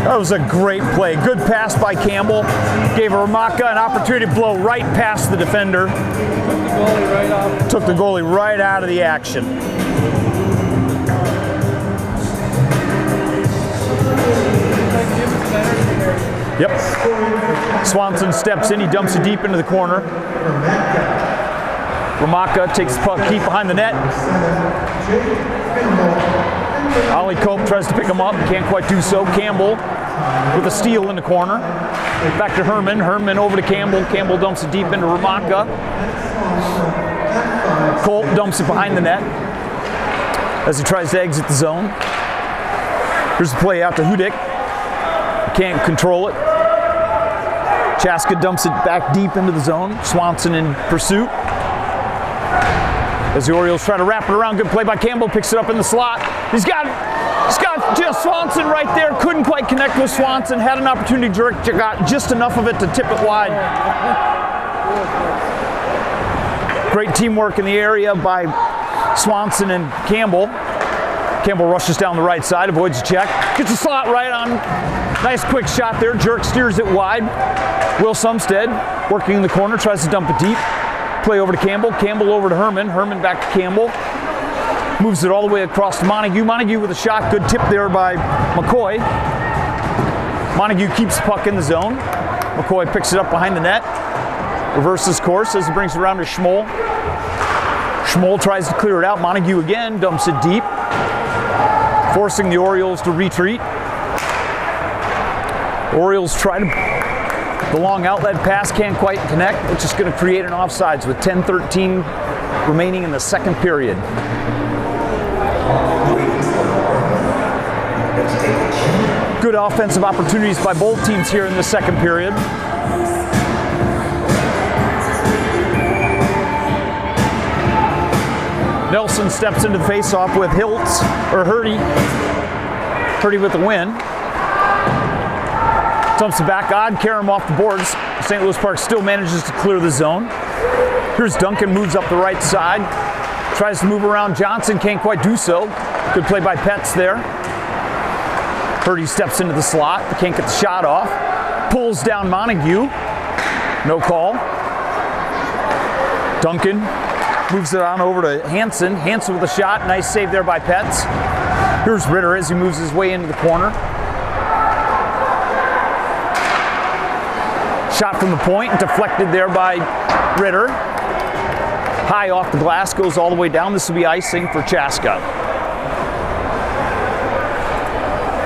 Speaker 1: That was a great play. Good pass by Campbell. Gave Ramaka an opportunity to blow right past the defender. Took the goalie right out of the action. Yep. Swanson steps in. He dumps it deep into the corner. Ramaka takes the puck deep behind the net. Ollie Cope tries to pick him up. Can't quite do so. Campbell with a steal in the corner. Back to Herman. Herman over to Campbell. Campbell dumps it deep into Ramaka. Cope dumps it behind the net as he tries to exit the zone. Here's the play out to Hudik. Can't control it. Chaska dumps it back deep into the zone. Swanson in pursuit. As the Orioles try to wrap it around, good play by Campbell, picks it up in the slot. He's got just Swanson right there. Couldn't quite connect with Swanson. Had an opportunity, got just enough of it to tip it wide. Great teamwork in the area by Swanson and Campbell. Campbell rushes down the right side, avoids a check, gets the slot right on. Nice quick shot there. Jerk steers it wide. Will Sumstead working in the corner, tries to dump it deep. Play over to Campbell. Campbell over to Herman. Herman back to Campbell. Moves it all the way across to Montague. Montague with a shot. Good tip there by McCoy. Montague keeps the puck in the zone. McCoy picks it up behind the net. Reverses course as he brings it around to Schmoll. Schmoll tries to clear it out. Montague again dumps it deep, forcing the Orioles to retreat. Orioles try to the long outlet pass, can't quite connect, which is going to create an offsides with 10:13 remaining in the second period. Good offensive opportunities by both teams here in the second period. Nelson steps into the faceoff with Hurdy. Hurdy with the win. Dumps it back, Karam off the boards. St. Louis Park still manages to clear the zone. Here's Duncan, moves up the right side. Tries to move around Johnson, can't quite do so. Good play by Petz there. Hurdy steps into the slot, can't get the shot off. Pulls down Montague. No call. Duncan moves it on over to Hansen. Hansen with a shot, nice save there by Petz. Here's Ritter as he moves his way into the corner. Shot from the point, deflected there by Ritter. High off the glass, goes all the way down. This will be icing for Chaska.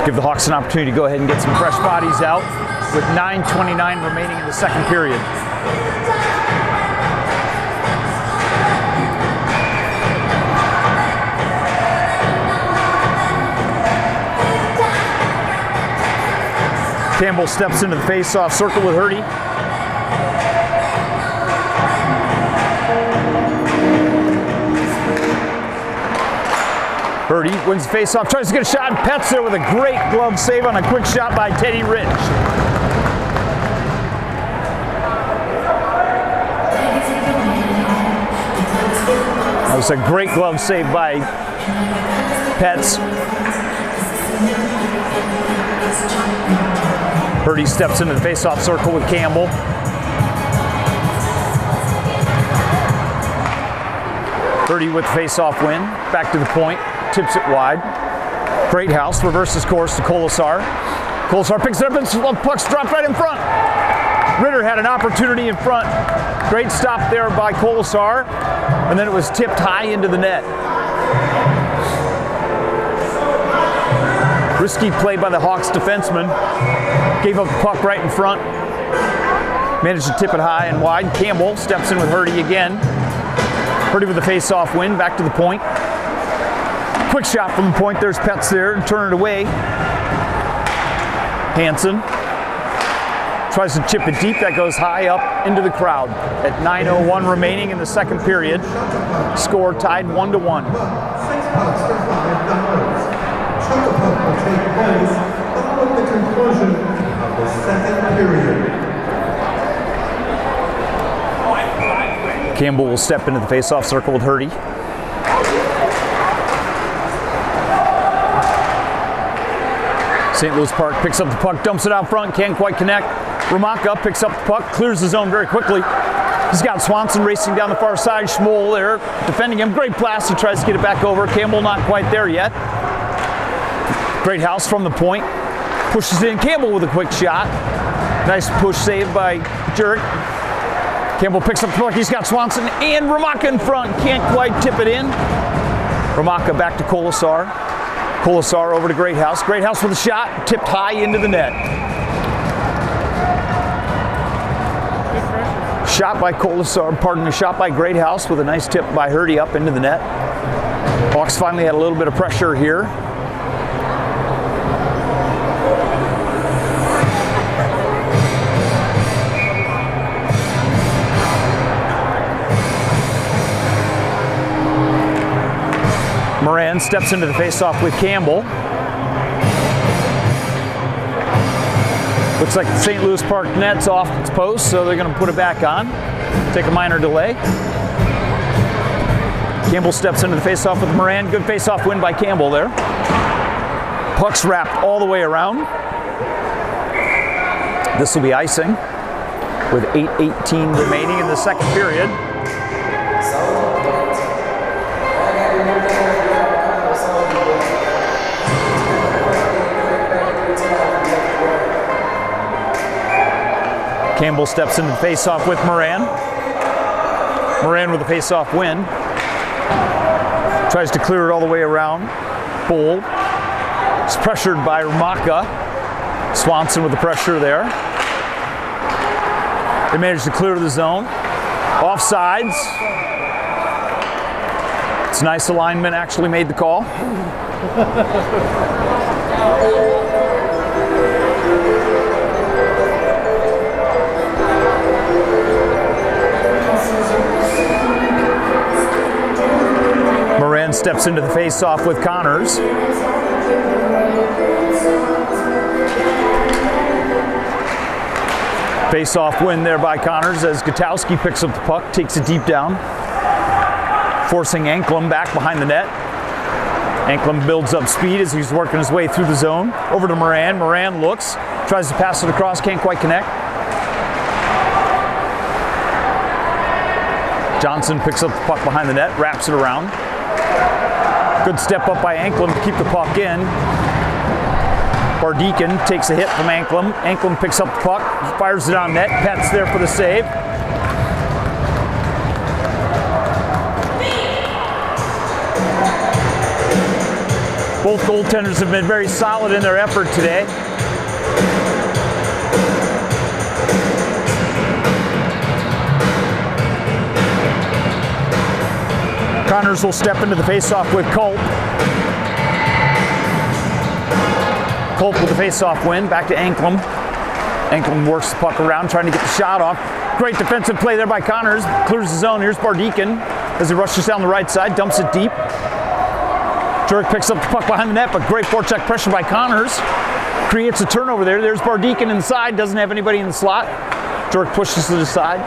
Speaker 1: Give the Hawks an opportunity to go ahead and get some fresh bodies out with 9:29 remaining in the second period. Campbell steps into the face-off circle with Hurdy. Hurdy wins the face-off, tries to get a shot, and Petz there with a great glove save on a quick shot by Teddy Rich. That was a great glove save by Petz. Hurdy steps into the face-off circle with Campbell. Hurdy with the face-off win. Back to the point. Tips it wide. Great house. Reverses course to Colasar. Colasar picks it up and the puck's dropped right in front. Ritter had an opportunity in front. Great stop there by Colasar. And then it was tipped high into the net. Risky play by the Hawks defenseman. Gave up the puck right in front. Managed to tip it high and wide. Campbell steps in with Hurdy again. Hurdy with the face-off win. Back to the point. Quick shot from the point. There's Petz there. Turn it away. Hansen tries to chip it deep. That goes high up into the crowd. At 9:01 remaining in the second period. Score tied 1-1.
Speaker 2: take place following the conclusion of the second period.
Speaker 1: Campbell will step into the face-off circle with Hurdy. St. Louis Park picks up the puck, dumps it out front, can't quite connect. Ramaka picks up the puck, clears the zone very quickly. He's got Swanson racing down the far side. Schmoll there defending him. Great blast. He tries to get it back over. Campbell not quite there yet. Great house from the point. Pushes in. Campbell with a quick shot. Nice push save by Jurek. Campbell picks up the puck. He's got Swanson and Ramaka in front. Can't quite tip it in. Ramaka back to Colasar. Colasar over to Greathouse. Greathouse with a shot. Tipped high into the net. Shot by Colasar, pardon me, shot by Greathouse with a nice tip by Hurdy up into the net. Hawks finally had a little bit of pressure here. Moran steps into the faceoff with Campbell. Looks like the St. Louis Park net's off its post, so they're going to put it back on. Take a minor delay. Campbell steps into the faceoff with Moran. Good faceoff win by Campbell there. Puck's wrapped all the way around. This will be icing with 8:18 remaining in the second period. Campbell steps into the face-off with Moran. Moran with a face-off win. Tries to clear it all the way around. Bull. It's pressured by Ramaka. Swanson with the pressure there. They managed to clear the zone. Offsides. It's nice alignment, actually made the call. Moran steps into the face-off with Connors. Face-off win there by Connors as Gutowski picks up the puck, takes it deep down, forcing Anklem back behind the net. Anklem builds up speed as he's working his way through the zone. Over to Moran. Moran looks, tries to pass it across, can't quite connect. Johnson picks up the puck behind the net, wraps it around. Good step up by Anklem to keep the puck in. Bardeacon takes a hit from Anklem. Anklem picks up the puck, fires it on net. Pet's there for the save. Both goaltenders have been very solid in their effort today. Connors will step into the faceoff with Culp. Culp with the faceoff win, back to Anklem. Anklem works the puck around, trying to get the shot off. Great defensive play there by Connors. Clears the zone. Here's Bardeacon as he rushes down the right side, dumps it deep. Jurek picks up the puck behind the net, but great forecheck pressure by Connors. Creates a turnover there. There's Bardeacon inside, doesn't have anybody in the slot. Jurek pushes to the side.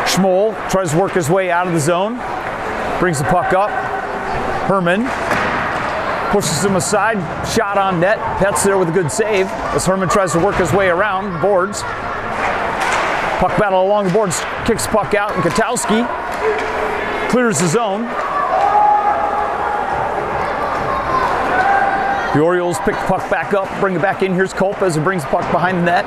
Speaker 1: Schmoll tries to work his way out of the zone. Brings the puck up. Herman pushes him aside. Shot on net. Pet's there with a good save as Herman tries to work his way around. Boards. Puck battle along the boards. Kicks the puck out, and Gutowski clears the zone. The Orioles pick the puck back up, bring it back in. Here's Culp as he brings the puck behind the net.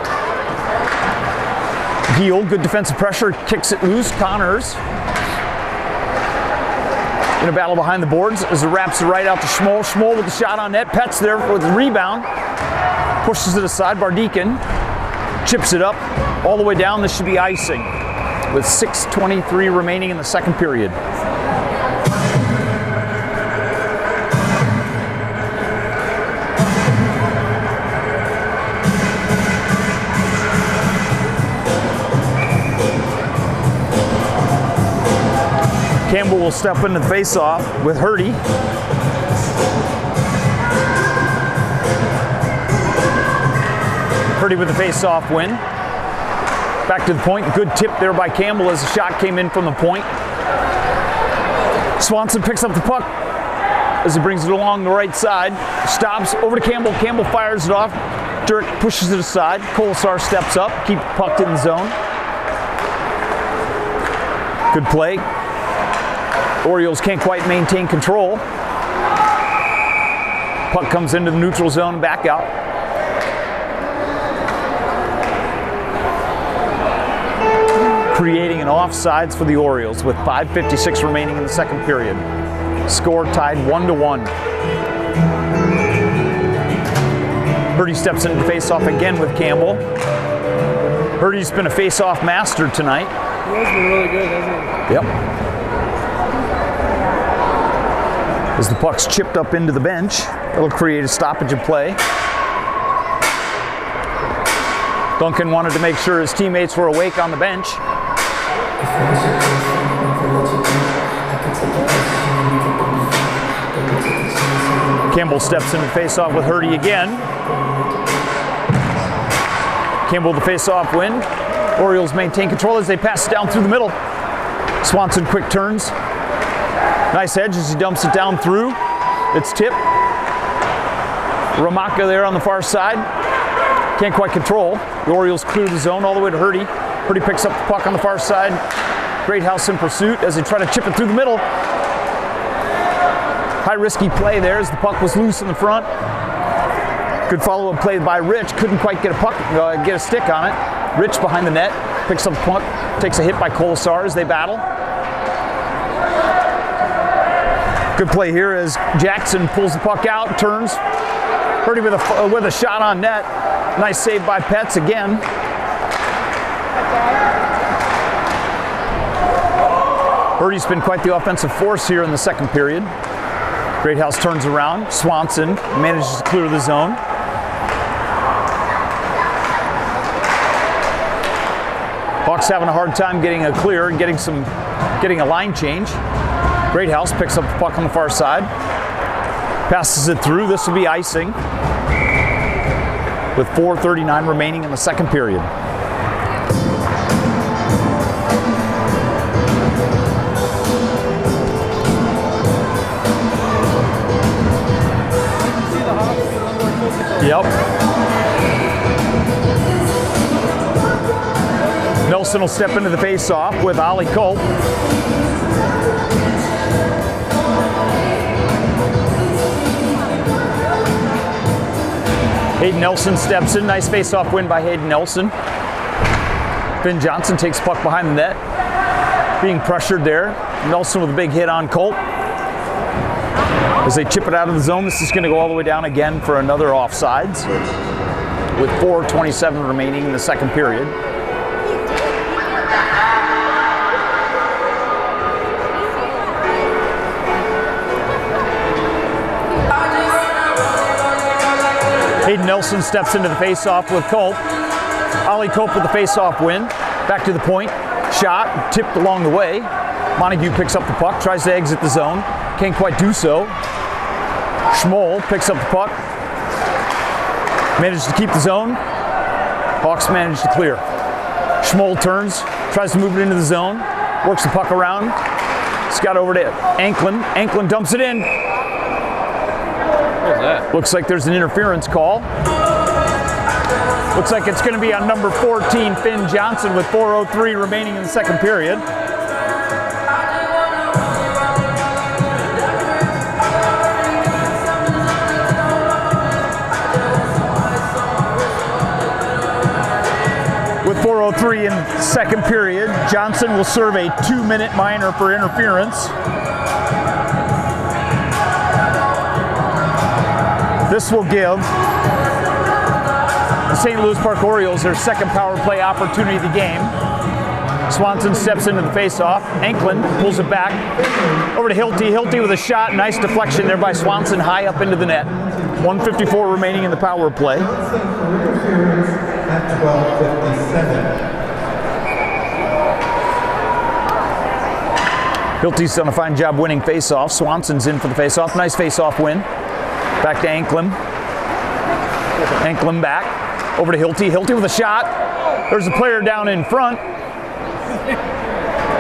Speaker 1: Heel, good defensive pressure, kicks it loose. Connors in a battle behind the boards as it wraps it right out to Schmoll. Schmoll with the shot on net. Pet's there with the rebound. Pushes it aside. Bardeacon chips it up all the way down. This should be icing with 6:23 remaining in the second period. Campbell will step into the face-off with Hurdy. Purdy with the face-off win. Back to the point. Good tip there by Campbell as the shot came in from the point. Swanson picks up the puck as he brings it along the right side. Stops over to Campbell. Campbell fires it off. Dirk pushes it aside. Colasar steps up. Keep the puck in the zone. Good play. Orioles can't quite maintain control. Puck comes into the neutral zone and back out. Creating an offsides for the Orioles with 5:56 remaining in the second period. Score tied 1-1. Purdy steps into the face-off again with Campbell. Purdy's been a face-off master tonight.
Speaker 4: He has been really good, hasn't he?
Speaker 1: Yep. As the puck's chipped up into the bench, it'll create a stoppage of play. Duncan wanted to make sure his teammates were awake on the bench. Campbell steps into face-off with Hurdy again. Campbell the face-off win. Orioles maintain control as they pass it down through the middle. Swanson quick turns. Nice edge as he dumps it down through. It's tipped. Ramaka there on the far side. Can't quite control. The Orioles clear the zone all the way to Hurdy. Hurdy picks up the puck on the far side. Greathouse in pursuit as they try to chip it through the middle. High risky play there as the puck was loose in the front. Good follow-up play by Rich. Couldn't quite get a stick on it. Rich behind the net. Picks up the puck. Takes a hit by Colasar as they battle. Good play here as Jackson pulls the puck out, turns. Hurdy with a shot on net. Nice save by Petz again. Hurdy's been quite the offensive force here in the second period. Greathouse turns around. Swanson manages to clear the zone. Hawks having a hard time getting a clear and getting a line change. Greathouse picks up the puck on the far side. Passes it through. This will be icing. With 4:39 remaining in the second period. Yep. Nelson will step into the face-off with Ollie Culp. Hayden Nelson steps in. Nice face-off win by Hayden Nelson. Finn Johnson takes puck behind the net. Being pressured there. Nelson with a big hit on Culp. As they chip it out of the zone, this is going to go all the way down again for another offsides. With 4:27 remaining in the second period. Hayden Nelson steps into the face-off with Culp. Ollie Culp with the face-off win. Back to the point. Shot, tipped along the way. Montague picks up the puck, tries to exit the zone. Can't quite do so. Schmoll picks up the puck. Manages to keep the zone. Hawks manage to clear. Schmoll turns, tries to move it into the zone. Works the puck around. It's got over to Anklin. Anklin dumps it in. Looks like there's an interference call. Looks like it's going to be on number 14, Finn Johnson, with 4:03 remaining in the second period. With 4:03 in the second period, Johnson will serve a 2-minute minor for interference. This will give the St. Louis Park Orioles their second power play opportunity of the game. Swanson steps into the face-off. Anklin pulls it back over to Hilty. Hilty with a shot. Nice deflection there by Swanson, high up into the net. 1:54 remaining in the power play.
Speaker 2: At 12:57.
Speaker 1: Hilty's done a fine job winning face-off. Swanson's in for the face-off. Nice face-off win. Back to Anklin. Anklin back. Over to Hilty. Hilty with a shot. There's a player down in front.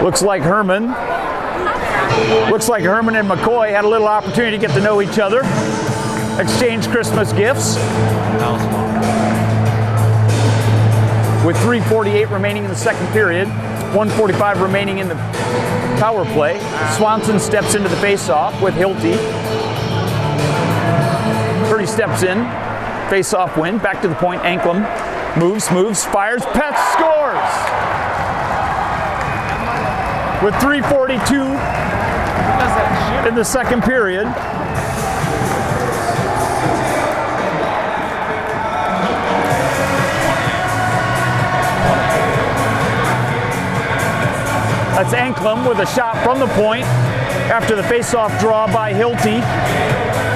Speaker 1: Looks like Herman and McCoy had a little opportunity to get to know each other. Exchange Christmas gifts. With 3:48 remaining in the second period, 1:45 remaining in the power play. Swanson steps into the face-off with Hilty. Purdy steps in. Face-off win. Back to the point. Anklam moves, fires. Petz scores! With 3:42 in the second period. That's Anklam with a shot from the point after the face-off draw by Hilty,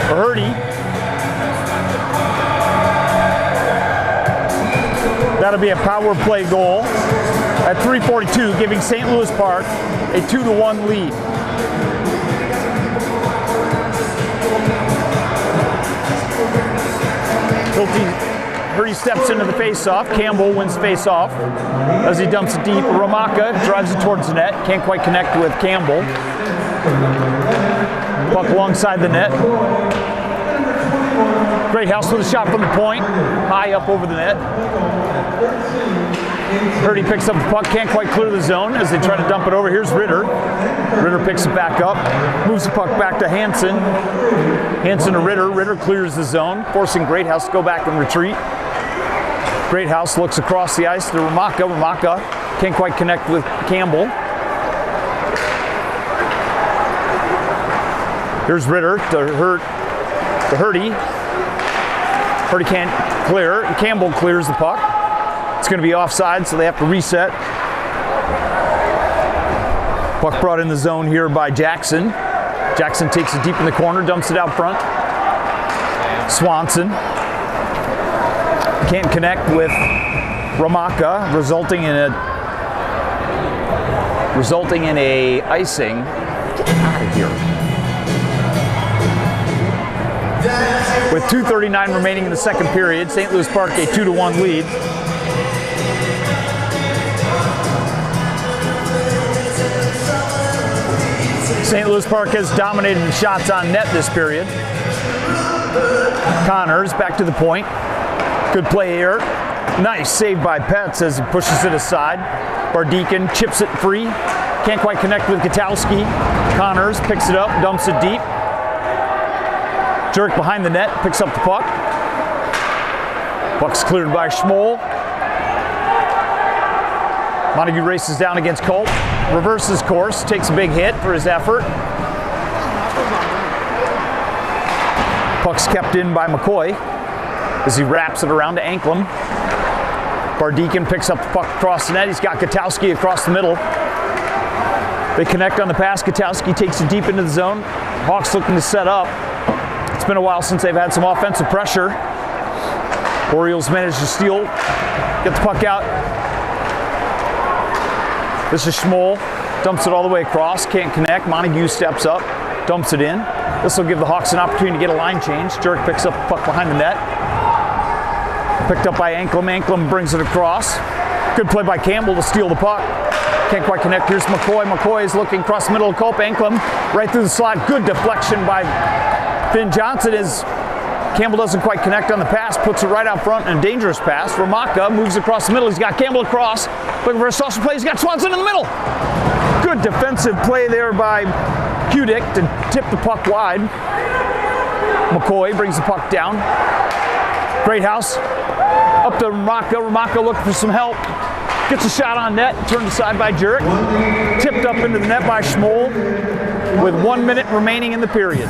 Speaker 1: or Hurdy. That'll be a power play goal at 3:42, giving St. Louis Park a 2-1 lead. Hurdy steps into the face-off. Campbell wins the face-off as he dumps it deep. Ramaka drives it towards the net. Can't quite connect with Campbell. Puck alongside the net. Greathouse with a shot from the point. High up over the net. Hurdy picks up the puck. Can't quite clear the zone as they try to dump it over. Here's Ritter. Ritter picks it back up. Moves the puck back to Hansen. Hansen to Ritter. Ritter clears the zone, forcing Greathouse to go back and retreat. Greathouse looks across the ice to Ramaka. Ramaka can't quite connect with Campbell. Here's Ritter to Hurdy. Hurdy can't clear. Campbell clears the puck. It's going to be offside, so they have to reset. Puck brought in the zone here by Jackson. Jackson takes it deep in the corner, dumps it out front. Swanson can't connect with Ramaka, resulting in a icing. Get out of here. With 2:39 remaining in the second period, St. Louis Park a 2-1 lead. St. Louis Park has dominated the shots on net this period. Connors back to the point. Good play here. Nice save by Petz as he pushes it aside. Bardeacon chips it free. Can't quite connect with Katowski. Connors picks it up, dumps it deep. Jerk behind the net, picks up the puck. Puck's cleared by Schmoll. Montague races down against Culp. Reverses course, takes a big hit for his effort. Puck's kept in by McCoy as he wraps it around to Anklam. Bardeacon picks up the puck across the net. He's got Katowski across the middle. They connect on the pass. Katowski takes it deep into the zone. Hawks looking to set up. It's been a while since they've had some offensive pressure. Orioles manage to steal, get the puck out. This is Schmoll, dumps it all the way across, can't connect. Montague steps up, dumps it in. This will give the Hawks an opportunity to get a line change. Jerk picks up the puck behind the net. Picked up by Anklam. Anklam brings it across. Good play by Campbell to steal the puck. Can't quite connect. Here's McCoy. McCoy is looking across the middle of Culp. Anklam right through the slot. Good deflection by Finn Johnson as Campbell doesn't quite connect on the pass. Puts it right out front in a dangerous pass. Ramaka moves across the middle. He's got Campbell across. Looking for a social play. He's got Swanson in the middle. Good defensive play there by Kudik to tip the puck wide. McCoy brings the puck down. Greathouse up to Ramaka. Ramaka looking for some help. Gets a shot on net, turned aside by Jurek. Tipped up into the net by Schmoll with 1 minute remaining in the period.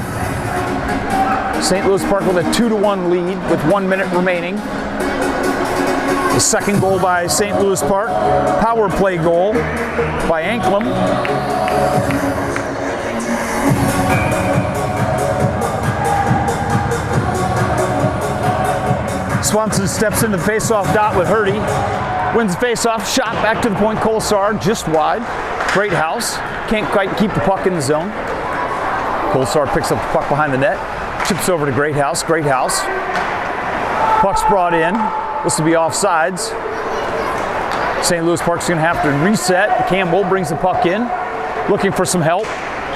Speaker 1: St. Louis Park with a 2-1 lead with 1 minute remaining. The second goal by St. Louis Park. Power play goal by Anklam. Swanson steps into the face-off dot with Hurdy. Wins the face-off, shot back to the point. Kolsar just wide. Greathouse can't quite keep the puck in the zone. Kolsar picks up the puck behind the net. Chips over to Greathouse. Greathouse. Puck's brought in. This will be offsides. St. Louis Park's going to have to reset. Campbell brings the puck in, looking for some help.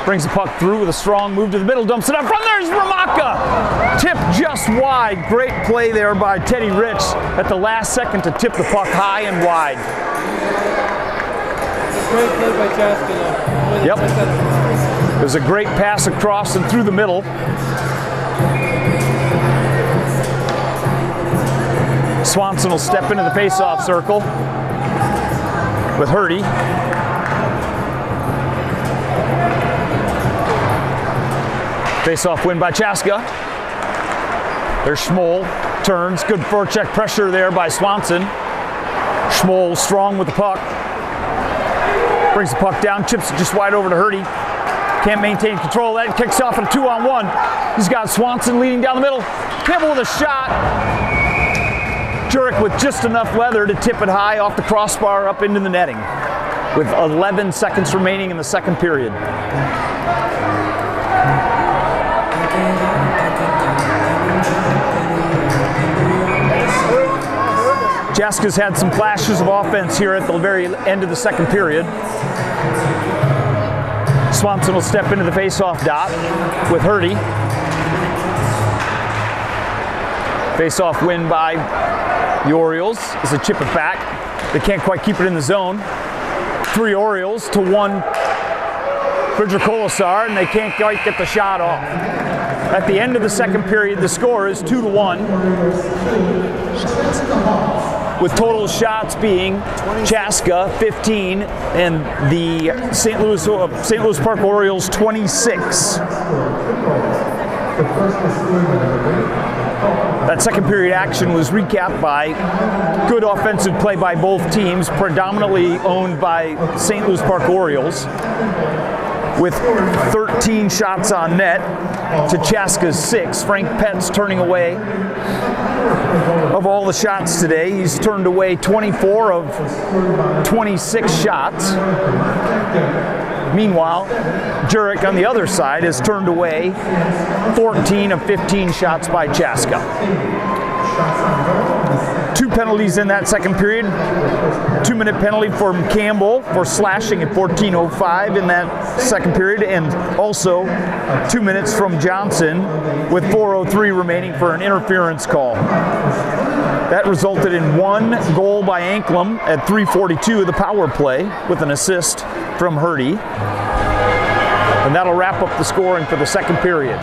Speaker 1: Brings the puck through with a strong move to the middle, dumps it up front. There's Ramaka. Tip just wide. Great play there by Teddy Rich at the last second to tip the puck high and wide.
Speaker 4: Great play by Chaska.
Speaker 1: Yep. It was a great pass across and through the middle. Swanson will step into the face-off circle with Hurdy. Face-off win by Chaska. There's Schmoll, turns, good forecheck pressure there by Swanson. Schmoll strong with the puck. Brings the puck down, chips it just wide over to Hurdy. Can't maintain control of that, kicks off at a 2-on-1. He's got Swanson leading down the middle. Campbell with a shot. Jurek with just enough leather to tip it high off the crossbar up into the netting with 11 seconds remaining in the second period. Chaska's had some flashes of offense here at the very end of the second period. Swanson will step into the face-off dot with Hurdy. Face-off win by the Orioles as they chip it back. They can't quite keep it in the zone. 3 Orioles to 1 Bridger Colasar, and they can't quite get the shot off. At the end of the second period, the score is 2-1. With total shots being Chaska 15 and the St. Louis Park Orioles 26. That second period action was recapped by good offensive play by both teams, predominantly owned by St. Louis Park Orioles, with 13 shots on net to Chaska's 6. Frank Petz turning away. Of all the shots today, he's turned away 24 of 26 shots. Meanwhile, Jurek on the other side has turned away 14 of 15 shots by Chaska. 2 penalties in that second period. 2-minute penalty from Campbell for slashing at 14:05 in that second period, and also 2 minutes from Johnson with 4:03 remaining for an interference call. That resulted in 1 goal by Anklam at 3:42 of the power play with an assist from Hurdy. And that'll wrap up the scoring for the second period.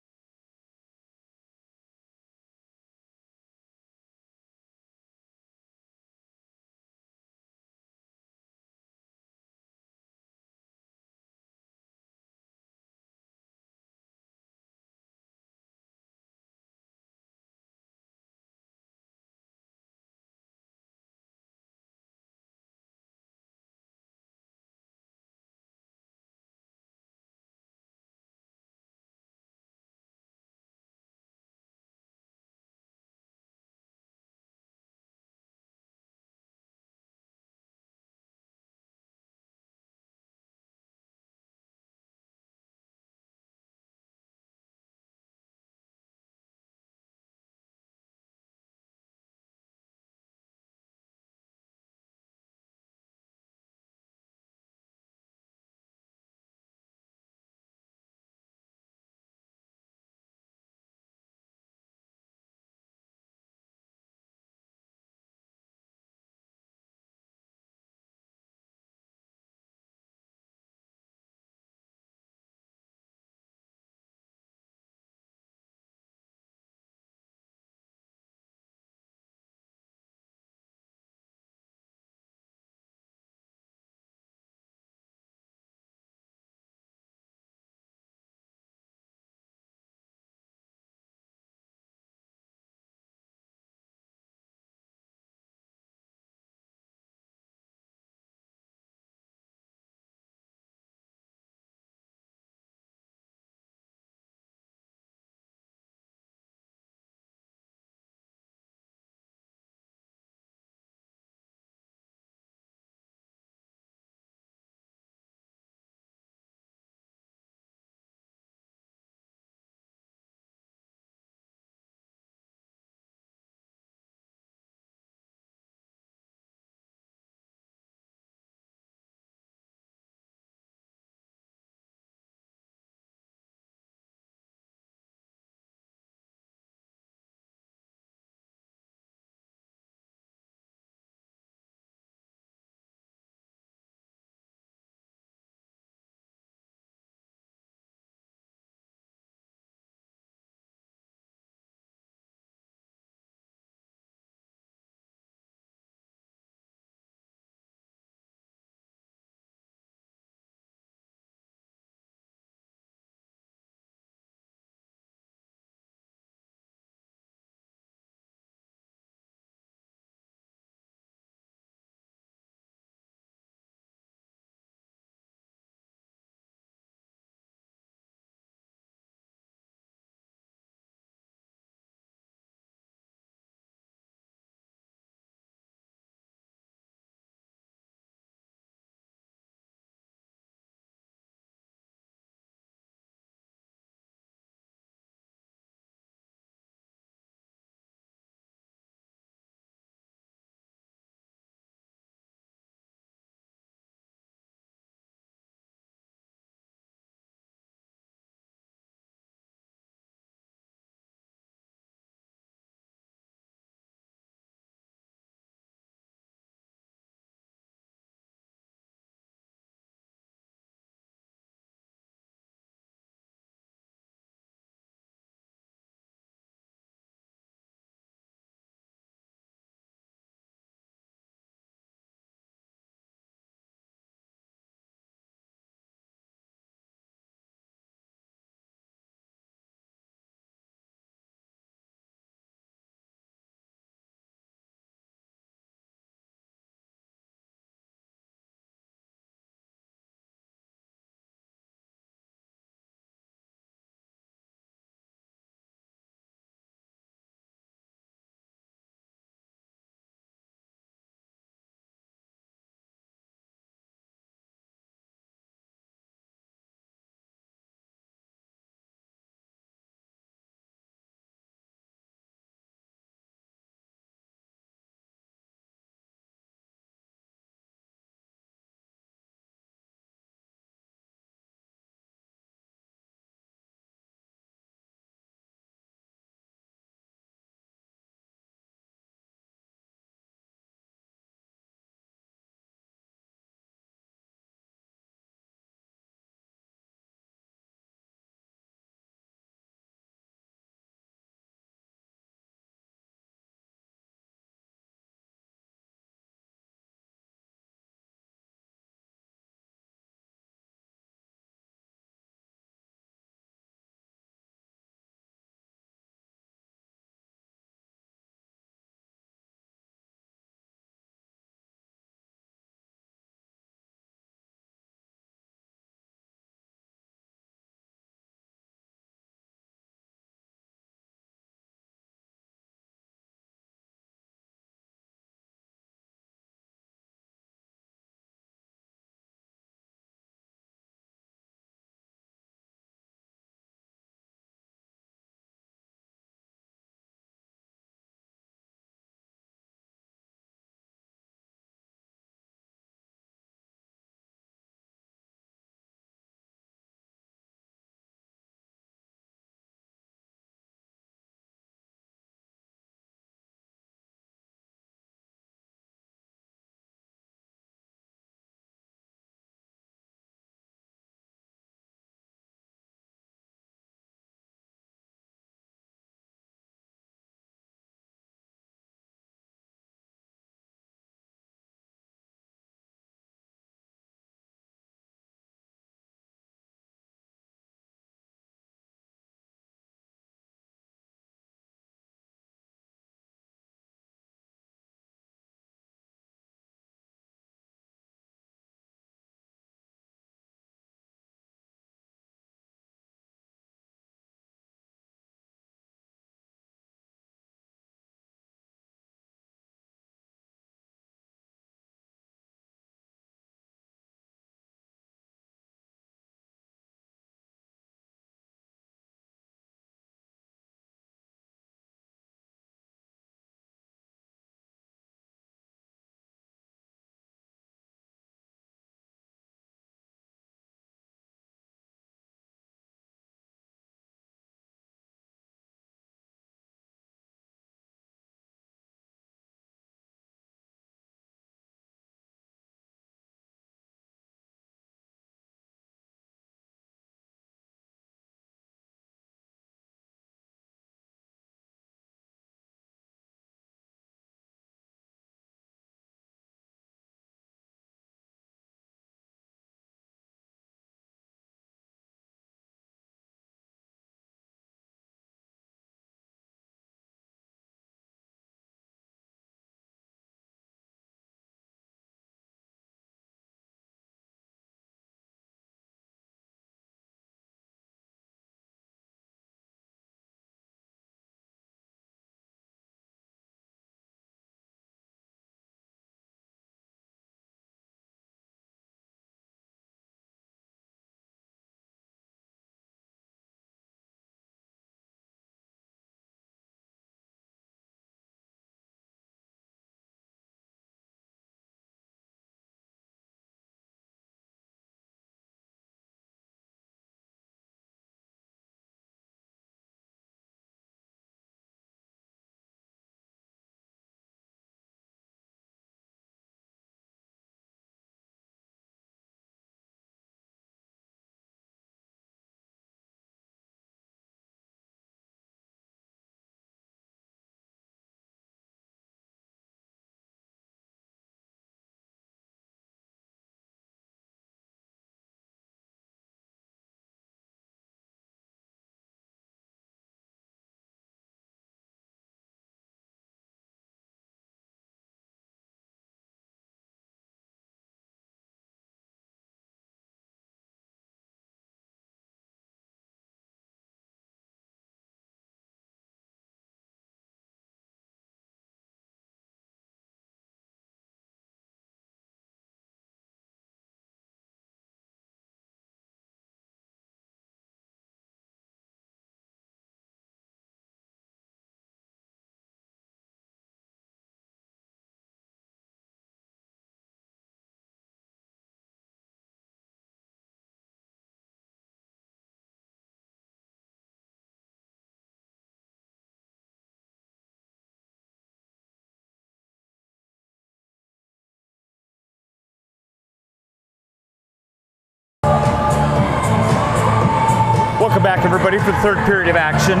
Speaker 1: back, everybody, for the third period of action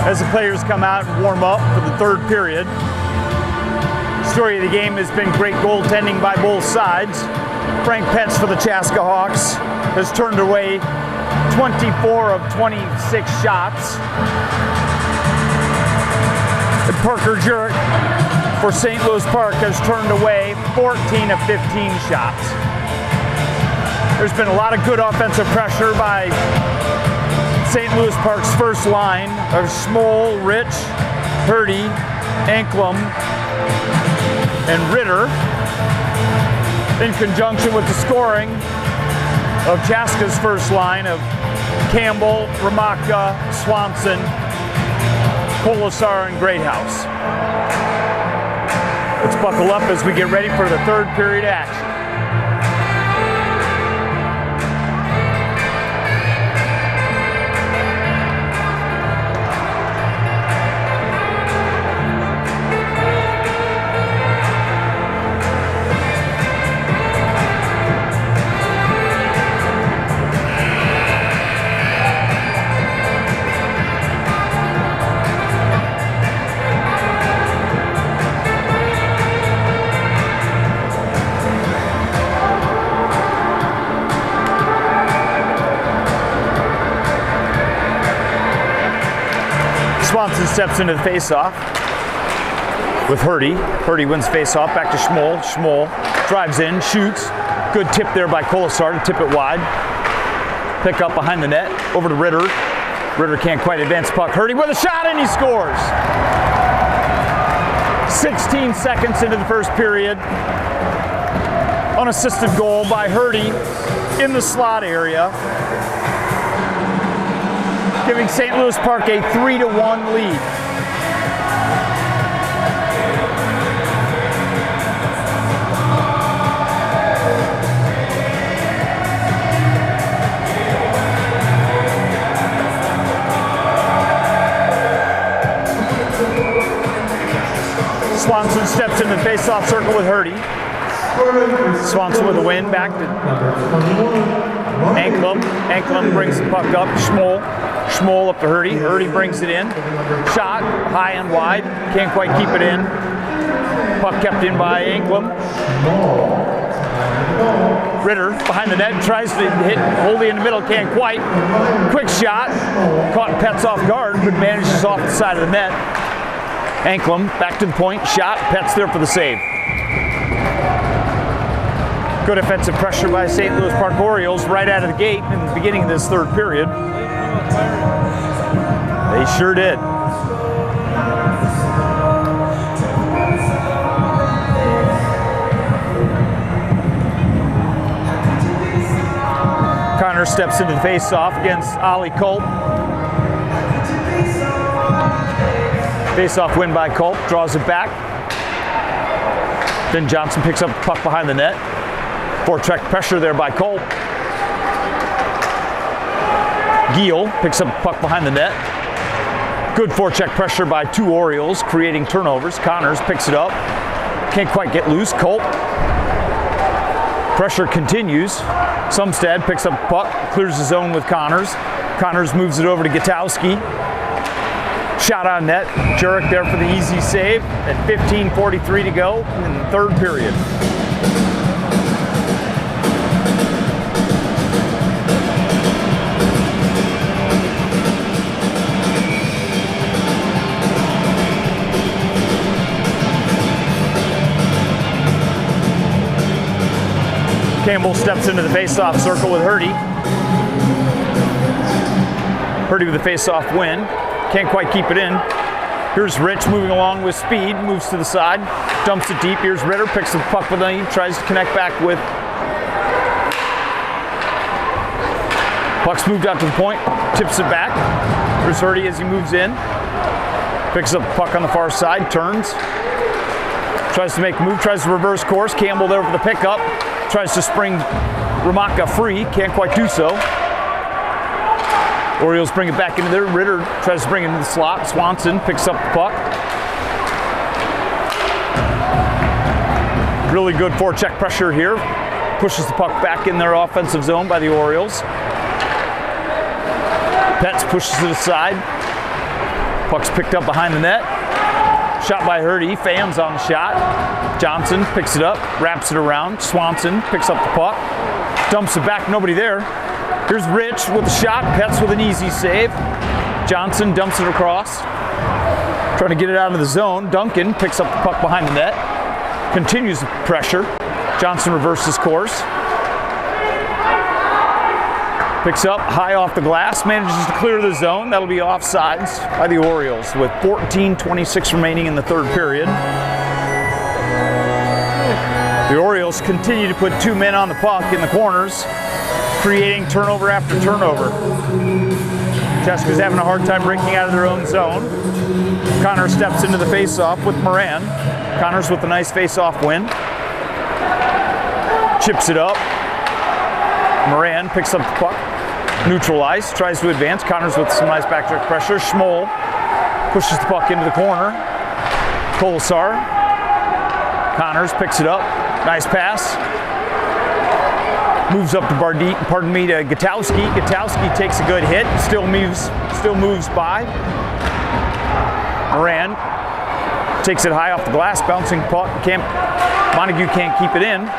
Speaker 1: as the players come out and warm up for the third period. Story of the game has been great goaltending by both sides. Frank Petz for the Chaska Hawks has turned away 24 of 26 shots. And Parker Jurek for St. Louis Park has turned away 14 of 15 shots. There's been a lot of good offensive pressure by St. Louis Park's first line of Schmoll, Rich, Hurdy, Anklum, and Ritter, in conjunction with the scoring of Chaska's first line of Campbell, Ramaka, Swanson, Polisar, and Greathouse. Let's buckle up as we get ready for the third period action. Swanson steps into the face-off with Hurdy. Hurdy wins face-off, back to Schmoll. Schmoll drives in, shoots. Good tip there by Polisar to tip it wide. Pick up behind the net, over to Ritter. Ritter can't quite advance puck. Hurdy with a shot and he scores! 16 seconds into the first period. Unassisted goal by Hurdy in the slot area, giving St. Louis Park a 3-1 lead. Swanson steps into the face-off circle with Hurdy. Swanson with a win, back to Anklum. Anklum brings the puck up, Schmoll. Schmoll up to Hurdy. Hurdy brings it in. Shot, high and wide. Can't quite keep it in. Puck kept in by Anklum. Ritter behind the net, tries to hit Holdy in the middle, can't quite. Quick shot. Caught Petz off guard, but manages off the side of the net. Anklum back to the point, shot. Petz there for the save. Good offensive pressure by St. Louis Park Orioles right out of the gate in the beginning of this third period. They sure did. Connor steps into the face-off against Ollie Culp. Face-off win by Culp, draws it back. Then Johnson picks up the puck behind the net. Forecheck pressure there by Culp. Giel picks up the puck behind the net. Good forecheck pressure by two Orioles, creating turnovers. Connors picks it up. Can't quite get loose. Culp. Pressure continues. Sumstead picks up the puck, clears the zone with Connors. Connors moves it over to Gutowski. Shot on net. Jurek there for the easy save at 15:43 to go in the third period. Campbell steps into the face-off circle with Hurdy. Hurdy with the face-off win. Can't quite keep it in. Here's Rich moving along with speed, moves to the side, dumps it deep. Here's Ritter, picks the puck with the, tries to connect back with. Puck's moved out to the point, tips it back. Here's Hurdy as he moves in. Picks up the puck on the far side, turns. Tries to make a move, tries to reverse course. Campbell there for the pickup. Tries to spring Ramaka free, can't quite do so. Orioles bring it back into there. Ritter tries to bring it into the slot. Swanson picks up the puck. Really good forecheck pressure here. Pushes the puck back in their offensive zone by the Orioles. Petz pushes it aside. Puck's picked up behind the net. Shot by Hurdy, fans on the shot. Johnson picks it up, wraps it around. Swanson picks up the puck, dumps it back, nobody there. Here's Rich with the shot, Petz with an easy save. Johnson dumps it across, trying to get it out of the zone. Duncan picks up the puck behind the net, continues the pressure. Johnson reverses course. Picks up high off the glass, manages to clear the zone. That'll be offsides by the Orioles with 14:26 remaining in the third period. The Orioles continue to put 2 men on the puck in the corners, creating turnover after turnover. Cheska's having a hard time breaking out of their own zone. Connor steps into the face-off with Moran. Connors with a nice face-off win. Chips it up. Moran picks up the puck. Neutral ice, tries to advance. Connors with some nice backcheck pressure. Schmoll pushes the puck into the corner. Kolesar. Connors picks it up. Nice pass. Moves up to to Gutowski. Gutowski takes a good hit. Still moves by. Moran takes it high off the glass. Bouncing puck. Montague can't keep it in.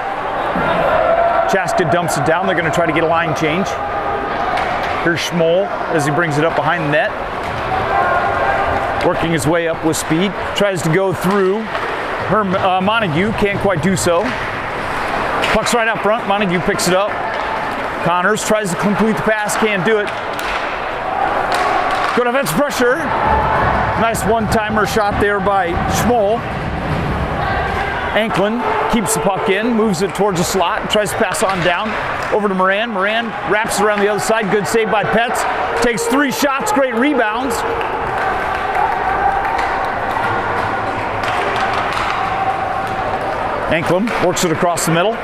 Speaker 1: Chaska dumps it down. They're going to try to get a line change. Here's Schmoll as he brings it up behind the net. Working his way up with speed. Tries to go through Montague. Can't quite do so. Puck's right out front. Montague picks it up. Connors tries to complete the pass. Can't do it. Good offensive pressure. Nice one-timer shot there by Schmoll. Anklin keeps the puck in, moves it towards the slot, tries to pass on down over to Moran. Moran wraps around the other side. Good save by Petz. Takes 3 shots, great rebounds. Anklin works it across the middle.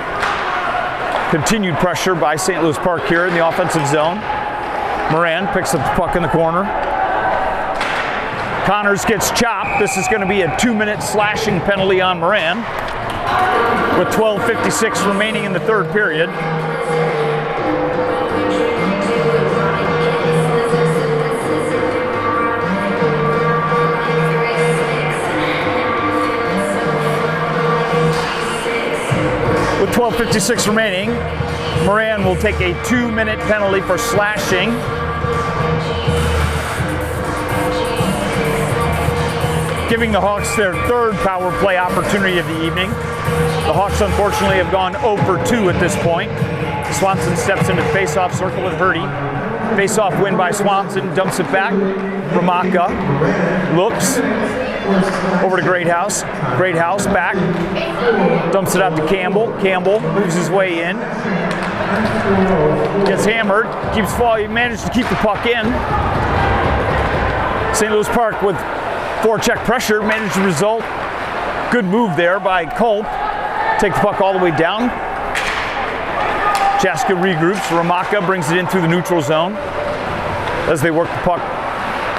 Speaker 1: Continued pressure by St. Louis Park here in the offensive zone. Moran picks up the puck in the corner. Connors gets chopped. This is going to be a 2-minute slashing penalty on Moran with 12:56 remaining in the third period. With 12:56 remaining, Moran will take a 2-minute penalty for slashing. Giving the Hawks their third power play opportunity of the evening. The Hawks unfortunately have gone 0 for 2 at this point. Swanson steps into the face-off circle with Hurdy. Face-off win by Swanson, dumps it back. Ramaka looks over to Greathouse. Greathouse back, dumps it out to Campbell. Campbell moves his way in. Gets hammered, keeps falling, managed to keep the puck in. St. Louis Park with forecheck pressure, managed the result. Good move there by Culp. Take the puck all the way down. Chaska regroups. Ramaka brings it in through the neutral zone. As they work the puck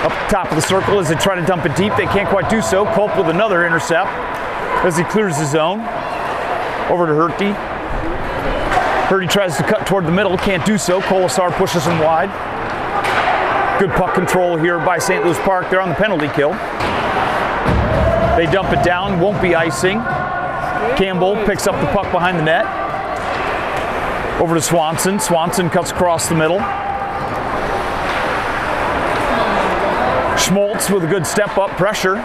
Speaker 1: up the top of the circle as they try to dump it deep, they can't quite do so. Culp with another intercept as he clears the zone. Over to Hurdy. Hurdy tries to cut toward the middle, can't do so. Kolesar pushes him wide. Good puck control here by St. Louis Park. They're on the penalty kill. They dump it down, won't be icing. Campbell picks up the puck behind the net. Over to Swanson. Swanson cuts across the middle. Schmaltz with a good step up pressure.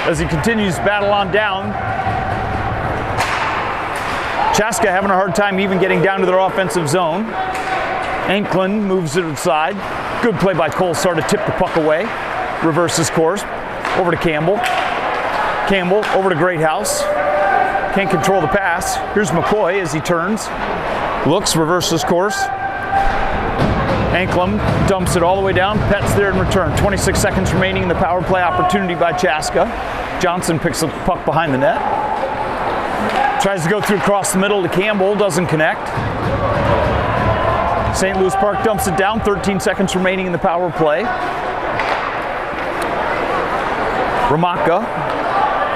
Speaker 1: As he continues to battle on down. Chaska having a hard time even getting down to their offensive zone. Anklin moves it aside. Good play by Kolesar to tip the puck away. Reverses course. Over to Campbell. Campbell over to Greathouse. Can't control the pass. Here's McCoy as he turns. Looks, reverses course. Anklin dumps it all the way down. Petz there in return. 26 seconds remaining in the power play opportunity by Chaska. Johnson picks up the puck behind the net. Tries to go through across the middle to Campbell. Doesn't connect. St. Louis Park dumps it down. 13 seconds remaining in the power play. Ramaka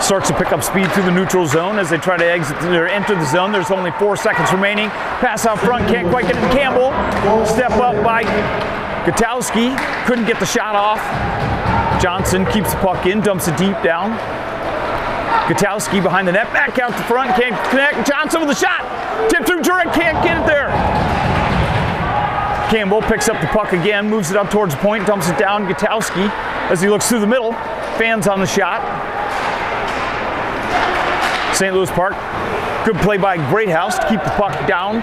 Speaker 1: Starts to pick up speed through the neutral zone as they try to enter the zone. There's only 4 seconds remaining. Pass out front, can't quite get it to Campbell. Step up by Gutowski, couldn't get the shot off. Johnson keeps the puck in, dumps it deep down. Gutowski behind the net, back out to front, can't connect. Johnson with a shot, tip through Jurek, can't get it there. Campbell picks up the puck again, moves it up towards the point, dumps it down. Gutowski, as he looks through the middle, fans on the shot. St. Louis Park, good play by Greathouse to keep the puck down,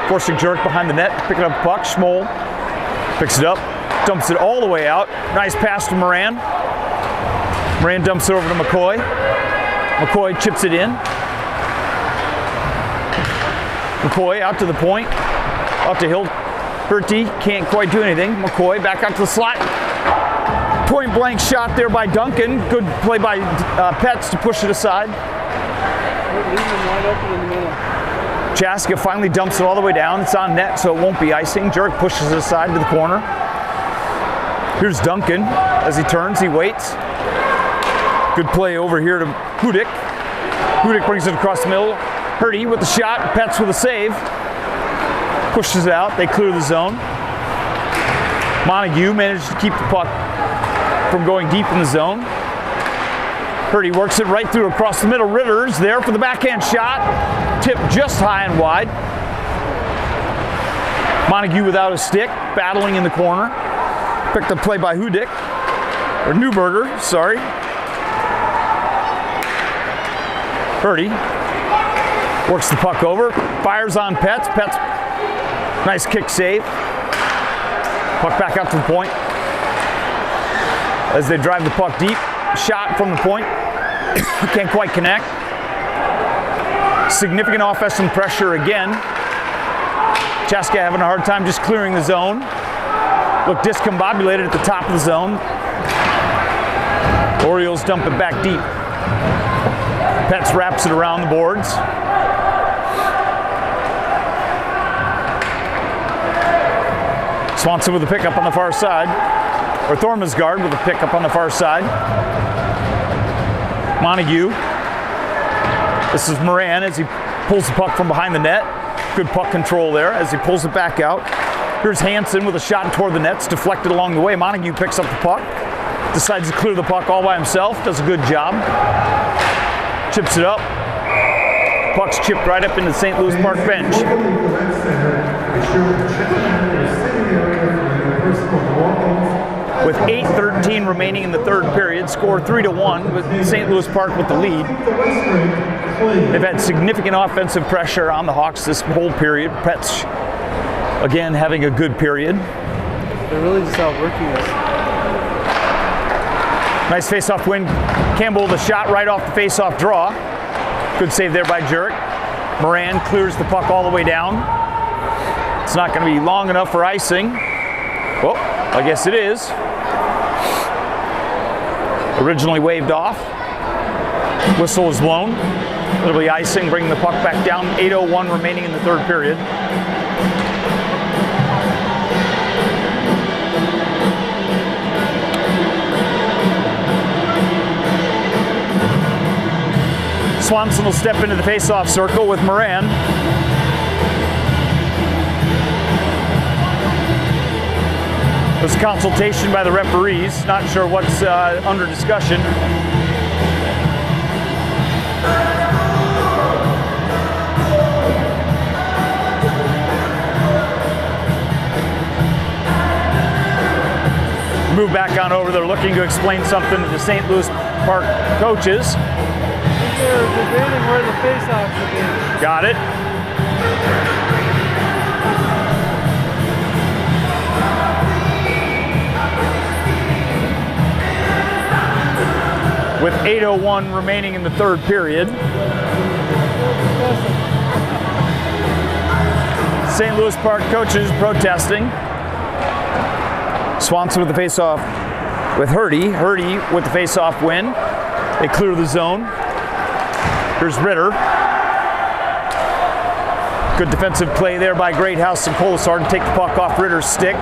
Speaker 1: forcing Jurek behind the net, picking up the puck. Schmoll picks it up, dumps it all the way out. Nice pass to Moran. Moran dumps it over to McCoy. McCoy chips it in. McCoy out to the point, out to Hill. Hurty can't quite do anything. McCoy back out to the slot. Point blank shot there by Duncan. Good play by Petz to push it aside. Chaska finally dumps it all the way down. It's on net, so it won't be icing. Jurek pushes it aside to the corner. Here's Duncan. As he turns, he waits. Good play over here to Hudik. Hudik brings it across the middle. Hurty with the shot. Petz with a save. Pushes it out. They clear the zone. Montague managed to keep the puck from going deep in the zone. Hurty works it right through across the middle. Ritter's there for the backhand shot. Tip just high and wide. Montague without a stick, battling in the corner. Picked up play by Hudik, or Newberger, sorry. Hurty works the puck over, fires on Petz. Petz, nice kick save. Puck back out to the point. As they drive the puck deep, shot from the point. Can't quite connect. Significant offensive pressure again. Chaska having a hard time just clearing the zone. Look discombobulated at the top of the zone. Orioles dump it back deep. Petz wraps it around the boards. Swanson with a pickup on the far side. Or Thormesgaard with a pickup on the far side. Montague. This is Moran as he pulls the puck from behind the net. Good puck control there as he pulls it back out. Here's Hansen with a shot toward the nets, deflected along the way. Montague picks up the puck, decides to clear the puck all by himself, does a good job. Chips it up. Puck's chipped right up into the St. Louis Park bench. With 8:13 remaining in the third period, score 3-1 with St. Louis Park with the lead. They've had significant offensive pressure on the Hawks this whole period. Petz, again, having a good period.
Speaker 4: They're really just outworking us.
Speaker 1: Nice face-off win. Campbell the shot right off the face-off draw. Good save there by Jurek. Moran clears the puck all the way down. It's not going to be long enough for icing. Well, I guess it is. Originally waved off. Whistle is blown. It'll be icing, bringing the puck back down. 8:01 remaining in the third period. Swanson will step into the face-off circle with Moran. There's a consultation by the referees. Not sure what's under discussion. Move back on over. They're looking to explain something to the St. Louis Park coaches.
Speaker 4: They're debating where the face-off should be.
Speaker 1: Got it. With 8:01 remaining in the third period. St. Louis Park coaches protesting. Swanson with the face-off with Hurty. Hurty with the face-off win. They clear the zone. Here's Ritter. Good defensive play there by Greathouse and Colasar to take the puck off Ritter's stick.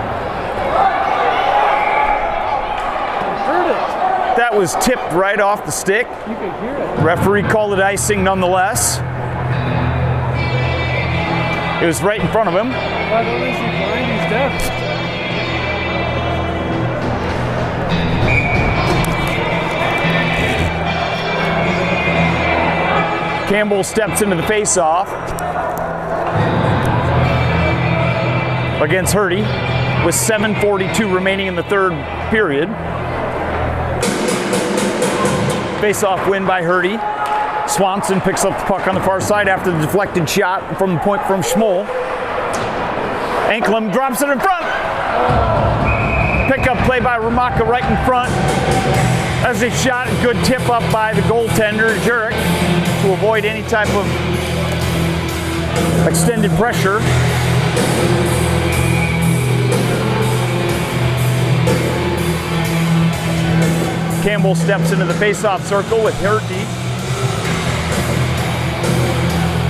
Speaker 4: Hurt it.
Speaker 1: That was tipped right off the stick.
Speaker 4: You could hear it.
Speaker 1: Referee called it icing nonetheless. It was right in front of him.
Speaker 4: But at least he's blind, he's deaf.
Speaker 1: Campbell steps into the face-off against Hurdy with 7:42 remaining in the third period. Face-off win by Hurdy. Swanson picks up the puck on the far side after the deflected shot from the point from Schmoll. Anklem drops it in front. Pickup play by Ramaka right in front. As a shot, good tip up by the goaltender, Jurek, to avoid any type of extended pressure. Campbell steps into the face-off circle with Hurdy.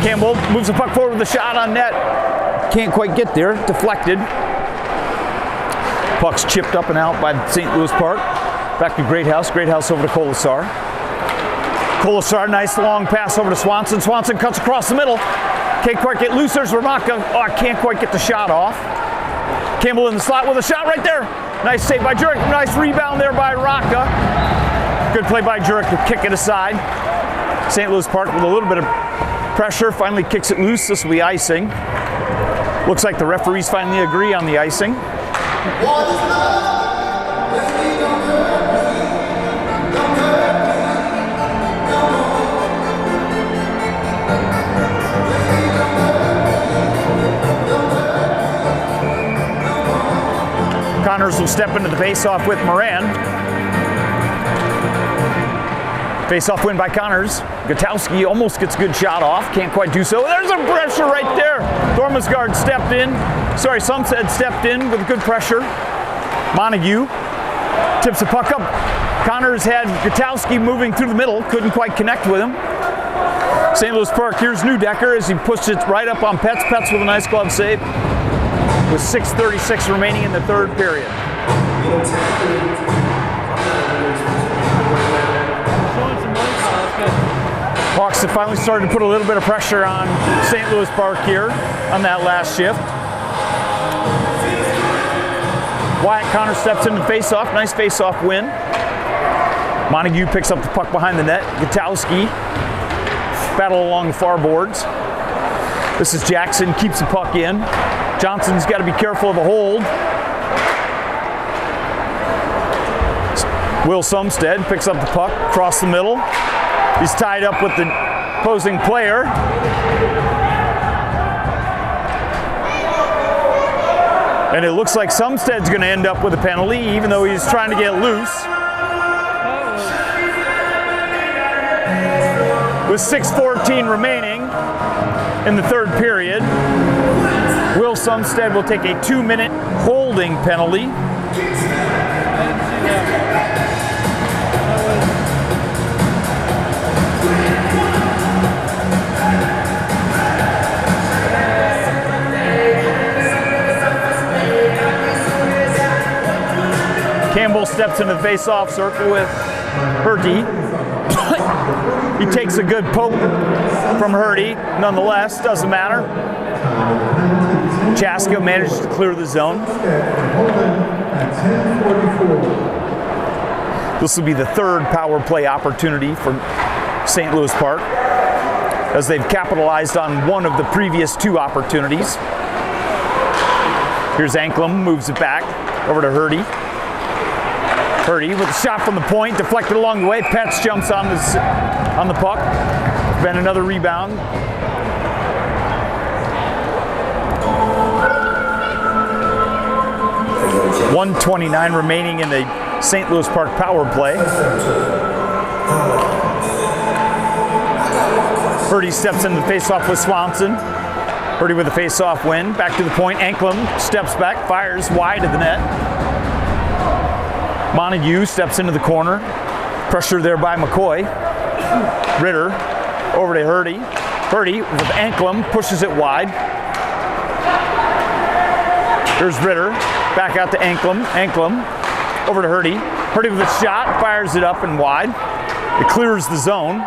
Speaker 1: Campbell moves the puck forward with a shot on net. Can't quite get there, deflected. Puck's chipped up and out by St. Louis Park. Back to Greathouse. Greathouse over to Colasar. Colasar, nice long pass over to Swanson. Swanson cuts across the middle. Can't quite get loose. There's Ramaka. Oh, can't quite get the shot off. Campbell in the slot with a shot right there. Nice save by Jurek. Nice rebound there by Raka. Good play by Jurek to kick it aside. St. Louis Park with a little bit of pressure. Finally kicks it loose. This will be icing. Looks like the referees finally agree on the icing. Connors will step into the face-off with Moran. Face-off win by Connors. Gutowski almost gets a good shot off. Can't quite do so. There's a pressure right there. Dormasgaard stepped in. Sorry, Sumstead stepped in with good pressure. Montague tips the puck up. Connors had Gutowski moving through the middle. Couldn't quite connect with him. St. Louis Park, here's Newdecker as he pushed it right up on Petz. Petz with a nice glove save. With 6:36 remaining in the third period. Hawks have finally started to put a little bit of pressure on St. Louis Park here on that last shift. Wyatt Connor steps into the face-off. Nice face-off win. Montague picks up the puck behind the net. Gutowski battle along the far boards. This is Jackson, keeps the puck in. Johnson's got to be careful of the hold. Will Sumstead picks up the puck across the middle. He's tied up with the opposing player. And it looks like Sumstead's going to end up with a penalty, even though he's trying to get loose. With 6:14 remaining in the third period, Will Sumstead will take a 2-minute holding penalty. Campbell steps into the face-off circle with Hurdy. He takes a good poke from Hurdy. Nonetheless, doesn't matter. Chaska manages to clear the zone. This will be the third power play opportunity for St. Louis Park, as they've capitalized on one of the previous two opportunities. Here's Anklem, moves it back over to Hurdy. Hurdy with a shot from the point, deflected along the way. Petz jumps on the puck. Then another rebound. .129 remaining in the St. Louis Park power play. Hurdy steps into the face-off with Swanson. Hurdy with a face-off win. Back to the point. Anklem steps back, fires wide of the net. Montague steps into the corner. Pressure there by McCoy. Ritter over to Hurdy. Hurdy with Anklem pushes it wide. There's Ritter. Back out to Anklem. Anklem over to Hurdy. Purdy with a shot, fires it up and wide. It clears the zone,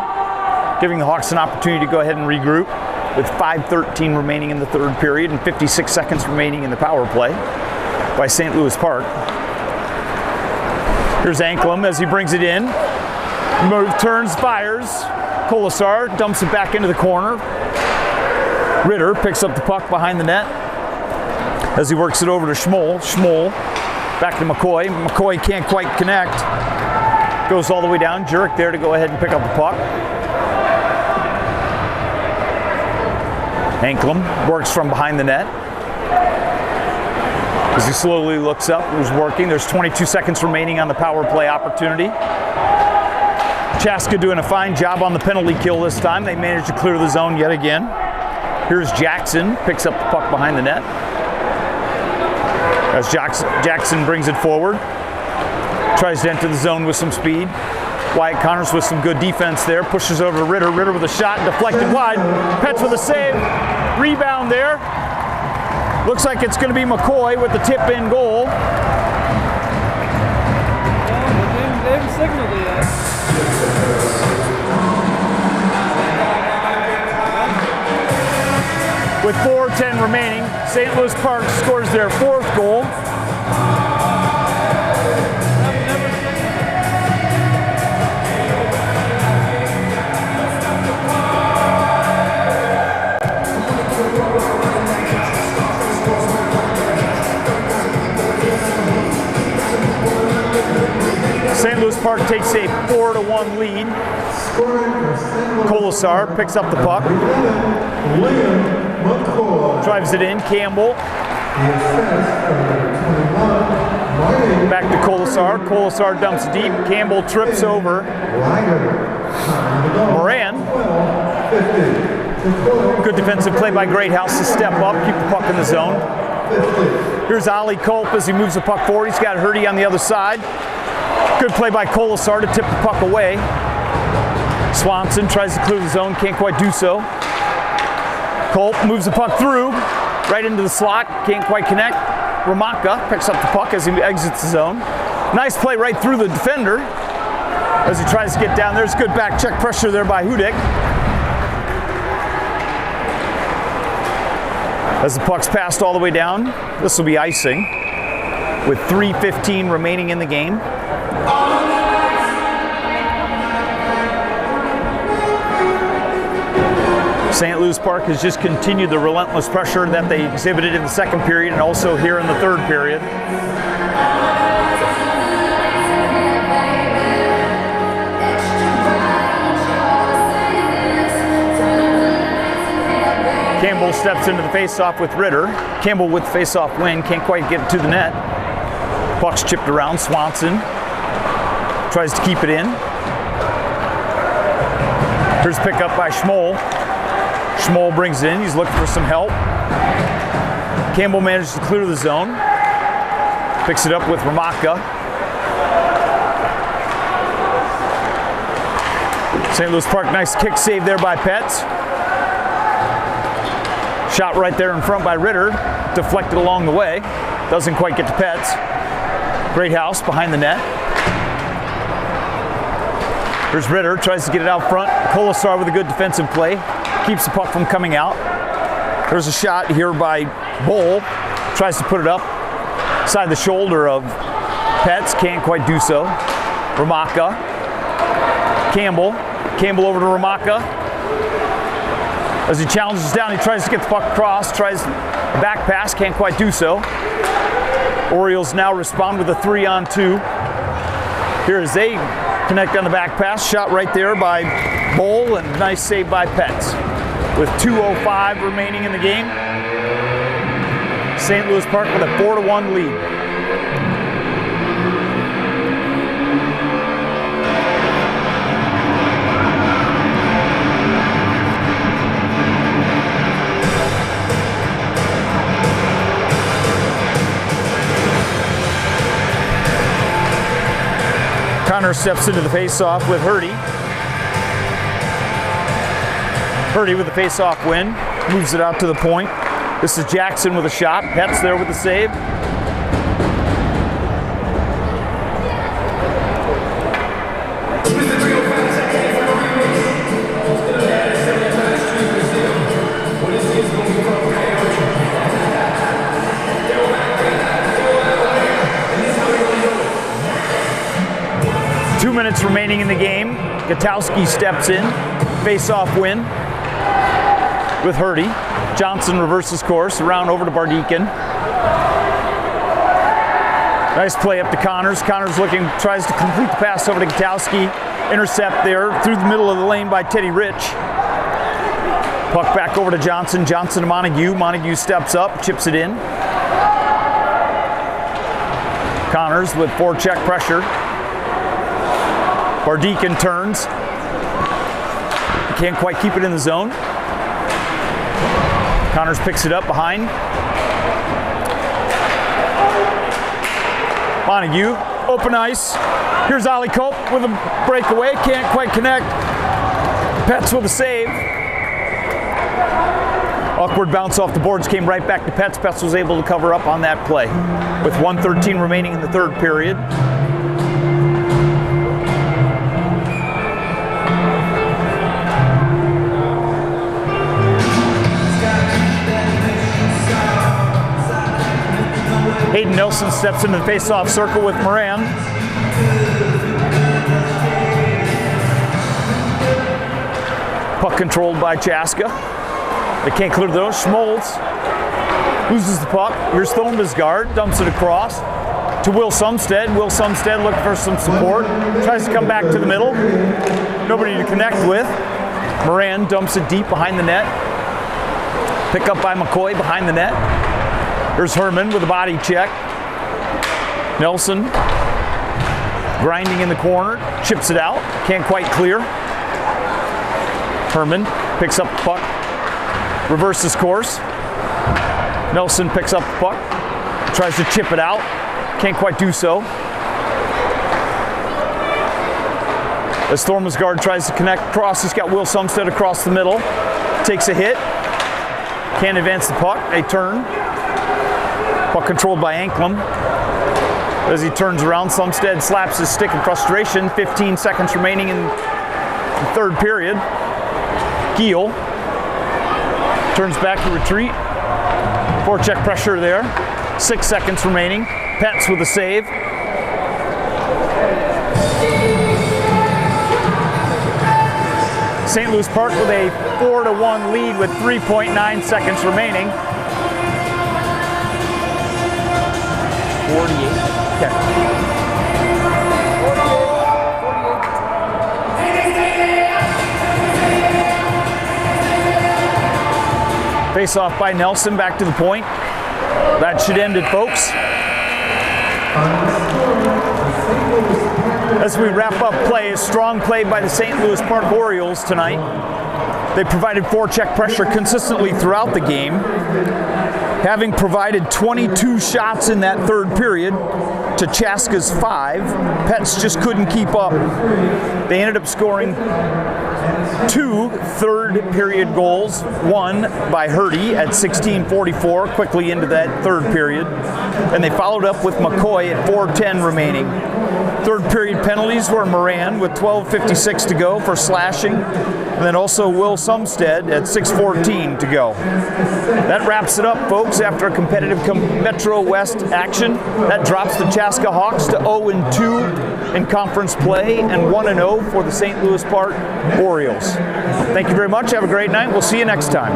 Speaker 1: giving the Hawks an opportunity to go ahead and regroup with 5:13 remaining in the third period and 56 seconds remaining in the power play by St. Louis Park. Here's Anklam as he brings it in. Move, turns, fires. Colasar dumps it back into the corner. Ritter picks up the puck behind the net as he works it over to Schmoll. Schmoll back to McCoy. McCoy can't quite connect. Goes all the way down. Jurek there to go ahead and pick up the puck. Anklam works from behind the net. As he slowly looks up, who's working. There's 22 seconds remaining on the power play opportunity. Chaska doing a fine job on the penalty kill this time. They managed to clear the zone yet again. Here's Jackson, picks up the puck behind the net. As Jackson brings it forward. Tries to enter the zone with some speed. Wyatt Connors with some good defense there. Pushes over to Ritter. Ritter with a shot, deflected wide. Petz with a save. Rebound there. Looks like it's going to be McCoy with the tip-in goal.
Speaker 4: They haven't signaled it yet.
Speaker 1: With 4:10 remaining, St. Louis Park scores their fourth goal. St. Louis Park takes a 4-1 lead. Colasar picks up the puck. Drives it in. Campbell. Back to Colasar. Colasar dumps deep. Campbell trips over Moran. Good defensive play by Greathouse to step up, keep the puck in the zone. Here's Ollie Culp as he moves the puck forward. He's got Hurdy on the other side. Good play by Colasar to tip the puck away. Swanson tries to clear the zone, can't quite do so. Culp moves the puck through, right into the slot, can't quite connect. Ramaka picks up the puck as he exits the zone. Nice play right through the defender as he tries to get down. There's good back check pressure there by Hudik. As the puck's passed all the way down, this will be icing with 3:15 remaining in the game. St. Louis Park has just continued the relentless pressure that they exhibited in the second period and also here in the third period. Campbell steps into the face-off with Ritter. Campbell with face-off win, can't quite get it to the net. Puck's chipped around. Swanson tries to keep it in. Here's pickup by Schmoll. Schmoll brings it in. He's looking for some help. Campbell manages to clear the zone. Picks it up with Ramaka. St. Louis Park, nice kick save there by Petz. Shot right there in front by Ritter. Deflected along the way. Doesn't quite get to Petz. Greathouse behind the net. Here's Ritter, tries to get it out front. Colasar with a good defensive play. Keeps the puck from coming out. There's a shot here by Bowl. Tries to put it up. Side the shoulder of Petz. Can't quite do so. Ramaka. Campbell. Campbell over to Ramaka. As he challenges down, he tries to get the puck across. Tries a back pass. Can't quite do so. Orioles now respond with a 3-on-2. Here as they connect on the back pass. Shot right there by Bowl and nice save by Petz. With 2:05 remaining in the game, St. Louis Park with a 4-1 lead. Connor steps into the face-off with Hurdy. Hurdy with the face-off win, moves it out to the point. This is Jackson with a shot. Petz there with the save. seconds remaining in the game. Gutowski steps in. Face-off win with Hurdy. Johnson reverses course, around over to Bardeacon. Nice play up to Connors. Connors tries to complete the pass over to Gutowski. Intercept there through the middle of the lane by Teddy Rich. Puck back over to Johnson. Johnson to Montague. Montague steps up, chips it in. Connors with forecheck pressure. Bardeacon turns. Can't quite keep it in the zone. Connors picks it up behind. Montague, open ice. Here's Ollie Cope with a breakaway. Can't quite connect. Petz with a save. Awkward bounce off the boards, came right back to Petz. Petz was able to cover up on that play. With 1:13 remaining in the third period. Hayden Nelson steps into the face-off circle with Moran. Puck controlled by Chaska. They can't clear those. Schmoltz loses the puck. Here's Thornbusgaard, dumps it across to Will Sumstead. Will Sumstead looking for some support. Tries to come back to the middle. Nobody to connect with. Moran dumps it deep behind the net. Pick up by McCoy behind the net. There's Herman with a body check. Nelson grinding in the corner, chips it out, can't quite clear. Herman picks up the puck, reverses course. Nelson picks up the puck, tries to chip it out, can't quite do so. As Thormsgaard tries to connect across, he's got Will Sumstead across the middle, takes a hit, can't advance the puck, they turn. Puck controlled by Anklem. As he turns around, Sumstead slaps his stick in frustration. 15 seconds remaining in the third period. Giel turns back to retreat. Forecheck pressure there. 6 seconds remaining. Petz with a save. St. Louis Park with a 4-1 lead with 3.9 seconds remaining. 48. Okay. 48. Face off by Nelson, back to the point. That should end it, folks. As we wrap up play, a strong play by the St. Louis Park Orioles tonight. They provided forecheck pressure consistently throughout the game. Having provided 22 shots in that third period to Chaska's 5, Petz just couldn't keep up. They ended up scoring 2 third period goals, one by Hurdy at 16:44, quickly into that third period. And they followed up with McCoy at 4:10 remaining. Third period penalties were Moran with 12:56 to go for slashing, and then also Will Sumstead at 6:14 to go. That wraps it up, folks, after a competitive Metro West action. That drops the Chaska Hawks to 0-2 in conference play and 1-0 for the St. Louis Park Orioles. Thank you very much. Have a great night. We'll see you next time.